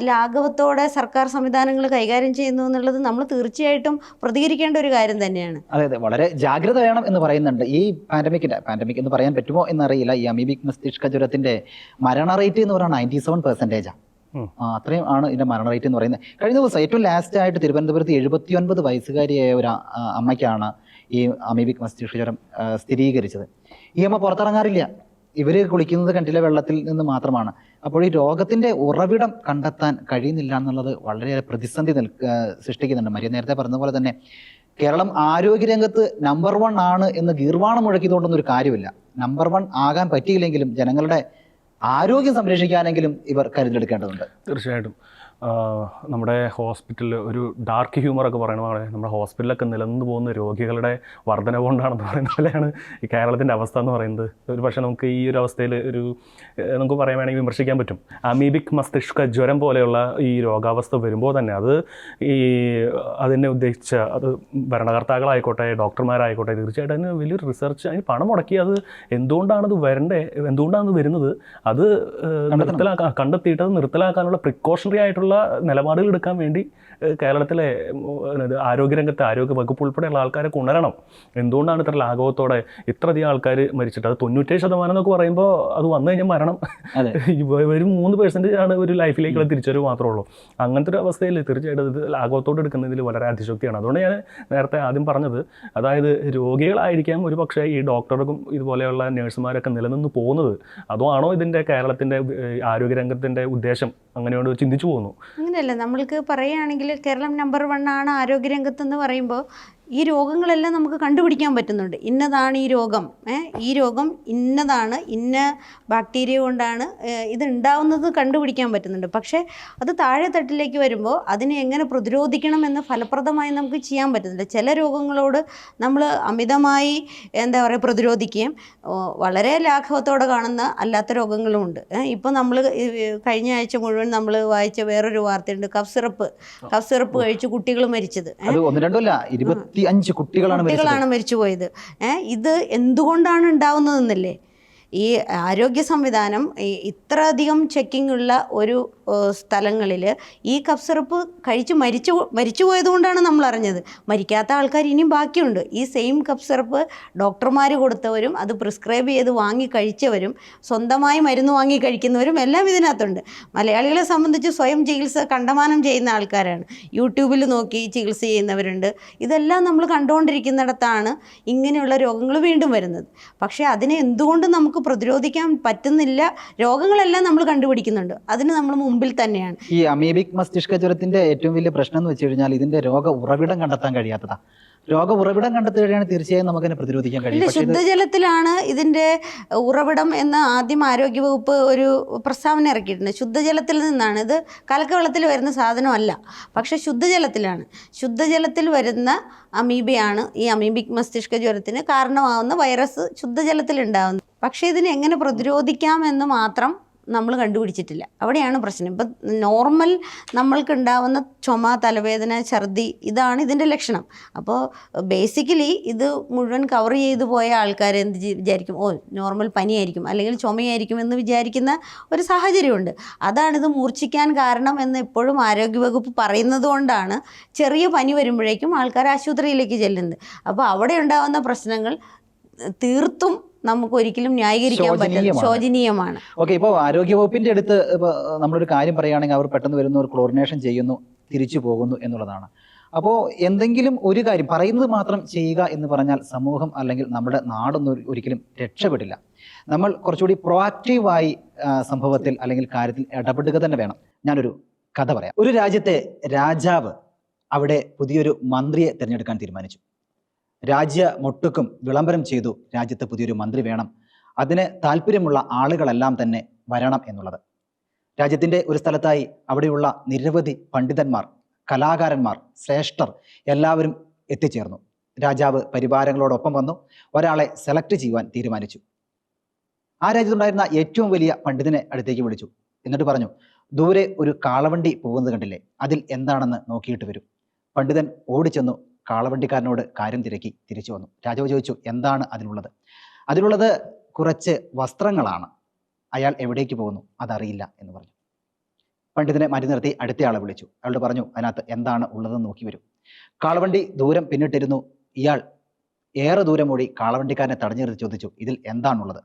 ലാഘവത്തോടെ സർക്കാർ സംവിധാനങ്ങൾ കൈകാര്യം ചെയ്യുന്നു എന്നുള്ളത് നമ്മൾ തീർച്ചയായിട്ടും പ്രതികരിക്കേണ്ട ഒരു കാര്യം തന്നെയാണ്. അതെ, വളരെ ജാഗ്രത വേണം എന്ന് പറയുന്നുണ്ട്. ഈ പാൻഡമിക് എന്ന് പറയാൻ പറ്റുമോ എന്നറിയില്ല. ഈ അമീബിക് മസ്തിഷ്ക ജ്വരത്തിന്റെ മരണ റേറ്റ് എന്ന് പറയുന്നത് 97%. അത്രയും ആണ് ഇതിന്റെ മരണ റേറ്റ് എന്ന് പറയുന്നത്. കഴിഞ്ഞ ദിവസം ഏറ്റവും ലാസ്റ്റ് ആയിട്ട് തിരുവനന്തപുരത്ത് 79 വയസ്സുകാരിയായ ഒരു അമ്മയ്ക്കാണ് ഈ അമീബിക് മസ്തിഷ്ക ജ്വരം സ്ഥിരീകരിച്ചത്. ഈ അമ്മ പുറത്തിറങ്ങാറില്ല. ഇവർ കുളിക്കുന്നത് കിണറ്റിലെ വെള്ളത്തിൽ നിന്ന് മാത്രമാണ്. അപ്പോൾ ഈ രോഗത്തിന്റെ ഉറവിടം കണ്ടെത്താൻ കഴിയുന്നില്ല എന്നുള്ളത് വളരെയേറെ പ്രതിസന്ധി സൃഷ്ടിക്കുന്നുണ്ട്. മരിയ നേരത്തെ പറഞ്ഞ പോലെ തന്നെ കേരളം ആരോഗ്യരംഗത്ത് നമ്പർ 1 ആണ് എന്ന് ഗീർവാണം മുഴക്കിയതുകൊണ്ടൊന്നും ഒരു കാര്യമില്ല. നമ്പർ 1 ആകാൻ പറ്റിയില്ലെങ്കിലും ജനങ്ങളുടെ ആരോഗ്യം സംരക്ഷിക്കാനെങ്കിലും ഇവർ കരുതലെടുക്കേണ്ടതുണ്ട്. തീർച്ചയായിട്ടും നമ്മുടെ ഹോസ്പിറ്റലിൽ ഒരു ഡാർക്ക് ഹ്യൂമറൊക്കെ പറയണ നമ്മുടെ ഹോസ്പിറ്റലൊക്കെ നിലനിന്ന് പോകുന്ന രോഗികളുടെ വർധന കൊണ്ടാണെന്ന് പറയുന്ന പോലെയാണ് ഈ കേരളത്തിൻ്റെ അവസ്ഥ എന്ന് പറയുന്നത്. ഒരു പക്ഷേ നമുക്ക് ഈ ഒരു അവസ്ഥയിൽ നമുക്ക് പറയാൻ വേണമെങ്കിൽ വിമർശിക്കാൻ പറ്റും. അമീബിക് മസ്തിഷ്ക ജ്വരം പോലെയുള്ള ഈ രോഗാവസ്ഥ വരുമ്പോൾ തന്നെ അതിനെ ഉദ്ദേശിച്ച അത് ഭരണകർത്താക്കളായിക്കോട്ടെ ഡോക്ടർമാരായിക്കോട്ടെ തീർച്ചയായിട്ടും അതിന് വലിയൊരു റിസർച്ച്, അതിന് പണം മുടക്കി അത് എന്തുകൊണ്ടാണത് എന്തുകൊണ്ടാണ് വരുന്നത് അത് കണ്ടെത്തിയിട്ട് അത് നിർത്തലാക്കാനുള്ള പ്രിക്കോഷണറി ആയിട്ടുള്ള നിലപാടുകൾ എടുക്കാൻ വേണ്ടി കേരളത്തിലെ ആരോഗ്യരംഗത്തെ ആരോഗ്യ വകുപ്പ് ഉൾപ്പെടെയുള്ള ആൾക്കാരൊക്കെ ഉണരണം. എന്തുകൊണ്ടാണ് ഇത്ര ലാഘവത്തോടെ ഇത്രയധികം ആൾക്കാർ മരിച്ചിട്ട്? അത് 97% എന്നൊക്കെ പറയുമ്പോൾ അത് വന്നു കഴിഞ്ഞാൽ മരണം ഒരു 3% ആണ് ഒരു ലൈഫിലേക്കുള്ള തിരിച്ചറിവ് മാത്രമേ ഉള്ളൂ. അങ്ങനത്തെ ഒരു അവസ്ഥയിൽ തീർച്ചയായിട്ടും ഇത് ലാഘവത്തോടെ എടുക്കുന്നതിൽ വളരെ അതിശക്തിയാണ്. അതുകൊണ്ട് ഞാൻ നേരത്തെ ആദ്യം പറഞ്ഞത്, അതായത് രോഗികളായിരിക്കാം ഒരു പക്ഷേ ഈ ഡോക്ടർക്കും ഇതുപോലെയുള്ള നഴ്സുമാരൊക്കെ നിലനിന്ന് പോകുന്നത്. അതോ ആണോ ഇതിൻ്റെ കേരളത്തിൻ്റെ ആരോഗ്യരംഗത്തിൻ്റെ ഉദ്ദേശം? അങ്ങനെയോട് ചിന്തിച്ചു പോകുന്നു. അങ്ങനെയല്ല, നമ്മൾക്ക് പറയുകയാണെങ്കിൽ കേരളം നമ്പർ 1 ആണ് ആരോഗ്യരംഗത്തെന്ന് പറയുമ്പോൾ ഈ രോഗങ്ങളെല്ലാം നമുക്ക് കണ്ടുപിടിക്കാൻ പറ്റുന്നുണ്ട്. ഇന്നതാണ് ഈ രോഗം, ഈ രോഗം ഇന്നതാണ്, ഇന്ന ബാക്ടീരിയ കൊണ്ടാണ് ഇത് ഉണ്ടാവുന്നത് കണ്ടുപിടിക്കാൻ പറ്റുന്നുണ്ട്. പക്ഷേ അത് താഴെ തട്ടിലേക്ക് വരുമ്പോൾ അതിനെ എങ്ങനെ പ്രതിരോധിക്കണം എന്ന് ഫലപ്രദമായി നമുക്ക് ചെയ്യാൻ പറ്റുന്നില്ല. ചില രോഗങ്ങളോട് നമ്മൾ അമിതമായി എന്താ പറയുക പ്രതിരോധിക്കുകയും വളരെ ലാഘവത്തോടെ കാണുന്ന അല്ലാത്ത രോഗങ്ങളുമുണ്ട്. ഇപ്പോൾ നമ്മൾ കഴിഞ്ഞ ആഴ്ച മുഴുവൻ നമ്മൾ വായിച്ച വേറൊരു വാർത്തയുണ്ട്, കഫ് സിറപ്പ് കഴിച്ച് കുട്ടികൾ മരിച്ചത്. 25 കുട്ടികളാണ് മരിച്ചുപോയത്. ഇത് എന്തുകൊണ്ടാണ് ഉണ്ടാവുന്നതെന്നല്ലേ? ഈ ആരോഗ്യ സംവിധാനം ഇത്രയധികം ചെക്കിംഗ് ഉള്ള ഒരു സ്ഥലങ്ങളിൽ ഈ കഫ് സിറപ്പ് കഴിച്ച് മരിച്ചു പോയതുകൊണ്ടാണ് നമ്മൾ അറിഞ്ഞത്. മരിക്കാത്ത ആൾക്കാർ ഇനിയും ബാക്കിയുണ്ട്. ഈ സെയിം കഫ് സിറപ്പ് ഡോക്ടർമാർ കൊടുത്തവരും അത് പ്രിസ്ക്രൈബ് ചെയ്ത് വാങ്ങി കഴിച്ചവരും സ്വന്തമായി മരുന്ന് വാങ്ങി കഴിക്കുന്നവരും എല്ലാം ഇതിനകത്തുണ്ട്. മലയാളികളെ സംബന്ധിച്ച് സ്വയം ചികിത്സ കണ്ടമാനം ചെയ്യുന്ന ആൾക്കാരാണ്. യൂട്യൂബിൽ നോക്കി ചികിത്സ ചെയ്യുന്നവരുണ്ട്. ഇതെല്ലാം നമ്മൾ കണ്ടുകൊണ്ടിരിക്കുന്നിടത്താണ് ഇങ്ങനെയുള്ള രോഗങ്ങൾ വീണ്ടും വരുന്നത്. പക്ഷേ അതിനെ എന്തുകൊണ്ട് നമുക്ക് പ്രതിരോധിക്കാൻ പറ്റുന്നില്ല? രോഗങ്ങളെല്ലാം നമ്മൾ കണ്ടുപിടിക്കുന്നുണ്ട്, അതിന് നമ്മൾ മുമ്പിൽ തന്നെയാണ്. ഈ അമീബിക് മസ്തിഷ്ക ജ്വരത്തിന്റെ ഏറ്റവും വലിയ പ്രശ്നം എന്ന് വെച്ച് കഴിഞ്ഞാൽ ഇതിന്റെ രോഗ ഉറവിടം കണ്ടെത്താൻ കഴിയാത്തതാ. രോഗ ഉറവിടം കണ്ടെത്തി കഴിയുകയാണെങ്കിൽ തീർച്ചയായും നമുക്കതിനെ പ്രതിരോധിക്കാൻ കഴിയും. ശുദ്ധജലത്തിലാണ് ഇതിന്റെ ഉറവിടം എന്ന് ആദ്യം ആരോഗ്യവകുപ്പ് ഒരു പ്രസ്താവന ഇറക്കിയിട്ടുണ്ട്. ശുദ്ധജലത്തിൽ നിന്നാണ്. ഇത് കലക്കവെള്ളത്തിൽ വരുന്ന സാധനമല്ല, പക്ഷെ ശുദ്ധജലത്തിലാണ്. ശുദ്ധജലത്തിൽ വരുന്ന അമീബയാണ് ഈ അമീബിക് മസ്തിഷ്ക ജ്വരത്തിന് കാരണമാവുന്ന വൈറസ് ശുദ്ധജലത്തിൽ ഉണ്ടാകുന്നത്. പക്ഷേ ഇതിനെ എങ്ങനെ പ്രതിരോധിക്കാമെന്ന് മാത്രം നമ്മൾ കണ്ടുപിടിച്ചിട്ടില്ല. അവിടെയാണ് പ്രശ്നം. ഇപ്പം നോർമൽ നമ്മൾക്കുണ്ടാവുന്ന ചുമ, തലവേദന, ഛർദി, ഇതാണ് ഇതിൻ്റെ ലക്ഷണം. അപ്പോൾ ബേസിക്കലി ഇത് മുഴുവൻ കവർ ചെയ്തു പോയ ആൾക്കാർ എന്ത് വിചാരിക്കും? നോർമൽ പനിയായിരിക്കും അല്ലെങ്കിൽ ചുമയായിരിക്കും എന്ന് വിചാരിക്കുന്ന ഒരു സാഹചര്യമുണ്ട്. അതാണിത് മൂർച്ഛിക്കാൻ കാരണം എന്ന് എപ്പോഴും ആരോഗ്യവകുപ്പ് പറയുന്നത് കൊണ്ടാണ് ചെറിയ പനി വരുമ്പോഴേക്കും ആൾക്കാർ ആശുപത്രിയിലേക്ക് ചെല്ലുന്നത്. അപ്പോൾ അവിടെ ഉണ്ടാകുന്ന പ്രശ്നങ്ങൾ തീർത്തും നമുക്ക് ഒരിക്കലും ന്യായീകരിക്കാൻ പറ്റില്ല, ശോചനീയമാണ്. ഓക്കെ, ഇപ്പോൾ ആരോഗ്യവകുപ്പിന്റെ അടുത്ത് നമ്മളൊരു കാര്യം പറയുകയാണെങ്കിൽ അവർ പെട്ടെന്ന് വരുന്നു, ഒരു ക്ലോറിനേഷൻ ചെയ്യുന്നു, തിരിച്ചു പോകുന്നു എന്നുള്ളതാണ്. അപ്പോൾ എന്തെങ്കിലും ഒരു കാര്യം പറയുന്നത് മാത്രം ചെയ്യുക എന്ന് പറഞ്ഞാൽ സമൂഹം അല്ലെങ്കിൽ നമ്മുടെ നാടൊന്നും ഒരിക്കലും രക്ഷപ്പെടില്ല. നമ്മൾ കുറച്ചുകൂടി പ്രൊആക്റ്റീവായി സംഭവത്തിൽ അല്ലെങ്കിൽ കാര്യത്തിൽ ഇടപെടുക തന്നെ വേണം. ഞാനൊരു കഥ പറയാം. ഒരു രാജ്യത്തെ രാജാവ് അവിടെ പുതിയൊരു മന്ത്രിയെ തിരഞ്ഞെടുക്കാൻ തീരുമാനിച്ചു. രാജ്യമൊട്ടുക്കും വിളംബരം ചെയ്തു, രാജ്യത്ത് പുതിയൊരു മന്ത്രി വേണം, അതിന് താല്പര്യമുള്ള ആളുകളെല്ലാം തന്നെ വരണം എന്നുള്ളത്. രാജ്യത്തിൻ്റെ ഒരു സ്ഥലത്തായി അവിടെയുള്ള നിരവധി പണ്ഡിതന്മാർ, കലാകാരന്മാർ, ശ്രേഷ്ഠർ എല്ലാവരും എത്തിച്ചേർന്നു. രാജാവ് പരിവാരങ്ങളോടൊപ്പം വന്നു ഒരാളെ സെലക്ട് ചെയ്യുവാൻ തീരുമാനിച്ചു. ആ രാജ്യത്തുണ്ടായിരുന്ന ഏറ്റവും വലിയ പണ്ഡിതനെ അടുത്തേക്ക് വിളിച്ചു. എന്നിട്ട് പറഞ്ഞു, ദൂരെ ഒരു കാളവണ്ടി പോകുന്നത് കണ്ടില്ലേ, അതിൽ എന്താണെന്ന് നോക്കിയിട്ട് വരും. പണ്ഡിതൻ ഓടിച്ചെന്നു കാളവണ്ടിക്കാരനോട് കാര്യം തിരക്കി തിരിച്ചു വന്നു. രാജാവ് ചോദിച്ചു, എന്താണ് അതിനുള്ളത്? അതിനുള്ളത് കുറച്ച് വസ്ത്രങ്ങളാണ്. അയാൾ എവിടേക്ക് പോകുന്നു? അതറിയില്ല എന്ന് പറഞ്ഞു. പണ്ഡിതനെ മാറ്റി നിർത്തി അടുത്തയാളെ വിളിച്ചു. അയാളോട് പറഞ്ഞു, അതിനകത്ത് എന്താണ് ഉള്ളതെന്ന് നോക്കി വരും. കാളവണ്ടി ദൂരം പിന്നിട്ടിരുന്നു. ഇയാൾ ഏറെ ദൂരം ഓടി കാളവണ്ടിക്കാരനെ തടഞ്ഞു നിർത്തി ചോദിച്ചു, ഇതിൽ എന്താണുള്ളത്?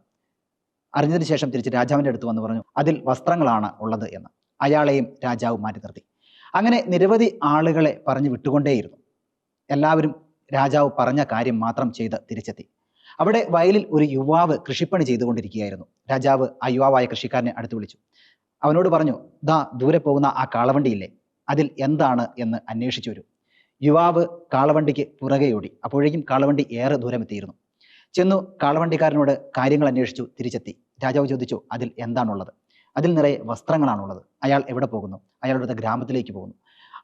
അറിഞ്ഞതിന് ശേഷം തിരിച്ച് രാജാവിൻ്റെ അടുത്ത് വന്ന് പറഞ്ഞു, അതിൽ വസ്ത്രങ്ങളാണ് ഉള്ളത് എന്ന്. അയാളെയും രാജാവ് മാറ്റി നിർത്തി. അങ്ങനെ നിരവധി ആളുകളെ പറഞ്ഞു വിട്ടുകൊണ്ടേയിരുന്നു. എല്ലാവരും രാജാവ് പറഞ്ഞ കാര്യം മാത്രം ചെയ്ത് തിരിച്ചെത്തി. അവിടെ വയലിൽ ഒരു യുവാവ് കൃഷിപ്പണി ചെയ്തുകൊണ്ടിരിക്കുകയായിരുന്നു. രാജാവ് ആ യുവാവായ കൃഷിക്കാരനെ അടുത്ത് വിളിച്ചു. അവനോട് പറഞ്ഞു, ദാ ദൂരെ പോകുന്ന ആ കാളവണ്ടിയില്ലേ, അതിൽ എന്താണ് എന്ന് അന്വേഷിച്ചു വരൂ. യുവാവ് കാളവണ്ടിക്ക് പുറകെയോടി. അപ്പോഴേക്കും കാളവണ്ടി ഏറെ ദൂരം എത്തിയിരുന്നു. ചെന്നു കാളവണ്ടിക്കാരനോട് കാര്യങ്ങൾ അന്വേഷിച്ചു, തിരിച്ചെത്തി. രാജാവ് ചോദിച്ചു, അതിൽ എന്താണുള്ളത്? അതിൽ നിറയെ വസ്ത്രങ്ങളാണുള്ളത്. അയാൾ എവിടെ പോകുന്നു? അയാളുടെ ഗ്രാമത്തിലേക്ക് പോകുന്നു.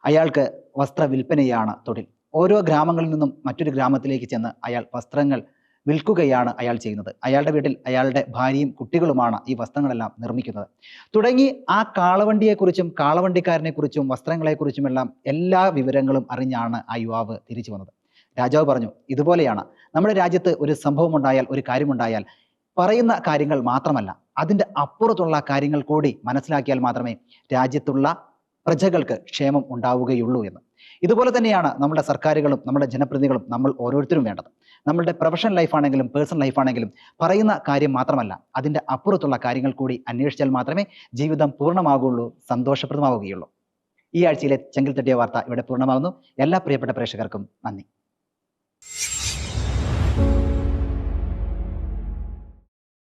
അയാൾക്ക് വസ്ത്ര വിൽപ്പനയാണ് തൊഴിൽ. ഓരോ ഗ്രാമങ്ങളിൽ നിന്നും മറ്റൊരു ഗ്രാമത്തിലേക്ക് ചെന്ന് അയാൾ വസ്ത്രങ്ങൾ വിൽക്കുകയാണ് അയാൾ ചെയ്യുന്നത്. അയാളുടെ വീട്ടിൽ അയാളുടെ ഭാര്യയും കുട്ടികളുമാണ് ഈ വസ്ത്രങ്ങളെല്ലാം നിർമ്മിക്കുന്നത്. തുടങ്ങി ആ കാളവണ്ടിയെക്കുറിച്ചും കാളവണ്ടിക്കാരനെക്കുറിച്ചും വസ്ത്രങ്ങളെക്കുറിച്ചുമെല്ലാം എല്ലാ വിവരങ്ങളും അറിഞ്ഞാണ് ആ യുവാവ് തിരിച്ചു വന്നത്. രാജാവ് പറഞ്ഞു, ഇതുപോലെയാണ് നമ്മുടെ രാജ്യത്ത് ഒരു സംഭവം ഉണ്ടായാൽ, ഒരു കാര്യമുണ്ടായാൽ പറയുന്ന കാര്യങ്ങൾ മാത്രമല്ല, അതിൻ്റെ അപ്പുറത്തുള്ള കാര്യങ്ങൾ കൂടി മനസ്സിലാക്കിയാൽ മാത്രമേ രാജ്യത്തുള്ള പ്രജകൾക്ക് ക്ഷേമം ഉണ്ടാവുകയുള്ളൂ എന്ന്. ഇതുപോലെ തന്നെയാണ് നമ്മുടെ സർക്കാരുകളും നമ്മുടെ ജനപ്രതിനിധികളും നമ്മൾ ഓരോരുത്തരും വേണ്ടത്. നമ്മളുടെ പ്രൊഫഷണൽ ലൈഫാണെങ്കിലും പേഴ്സണൽ ലൈഫാണെങ്കിലും പറയുന്ന കാര്യം മാത്രമല്ല, അതിൻ്റെ അപ്പുറത്തുള്ള കാര്യങ്ങൾ കൂടി അന്വേഷിച്ചാൽ മാത്രമേ ജീവിതം പൂർണ്ണമാകുകയുള്ളൂ, സന്തോഷപ്രദമാവുകയുള്ളൂ. ഈ ആഴ്ചയിലെ ചെങ്കിൽ തട്ടിയ വാർത്ത ഇവിടെ പൂർണ്ണമാകുന്നു. എല്ലാ പ്രിയപ്പെട്ട പ്രേക്ഷകർക്കും നന്ദി.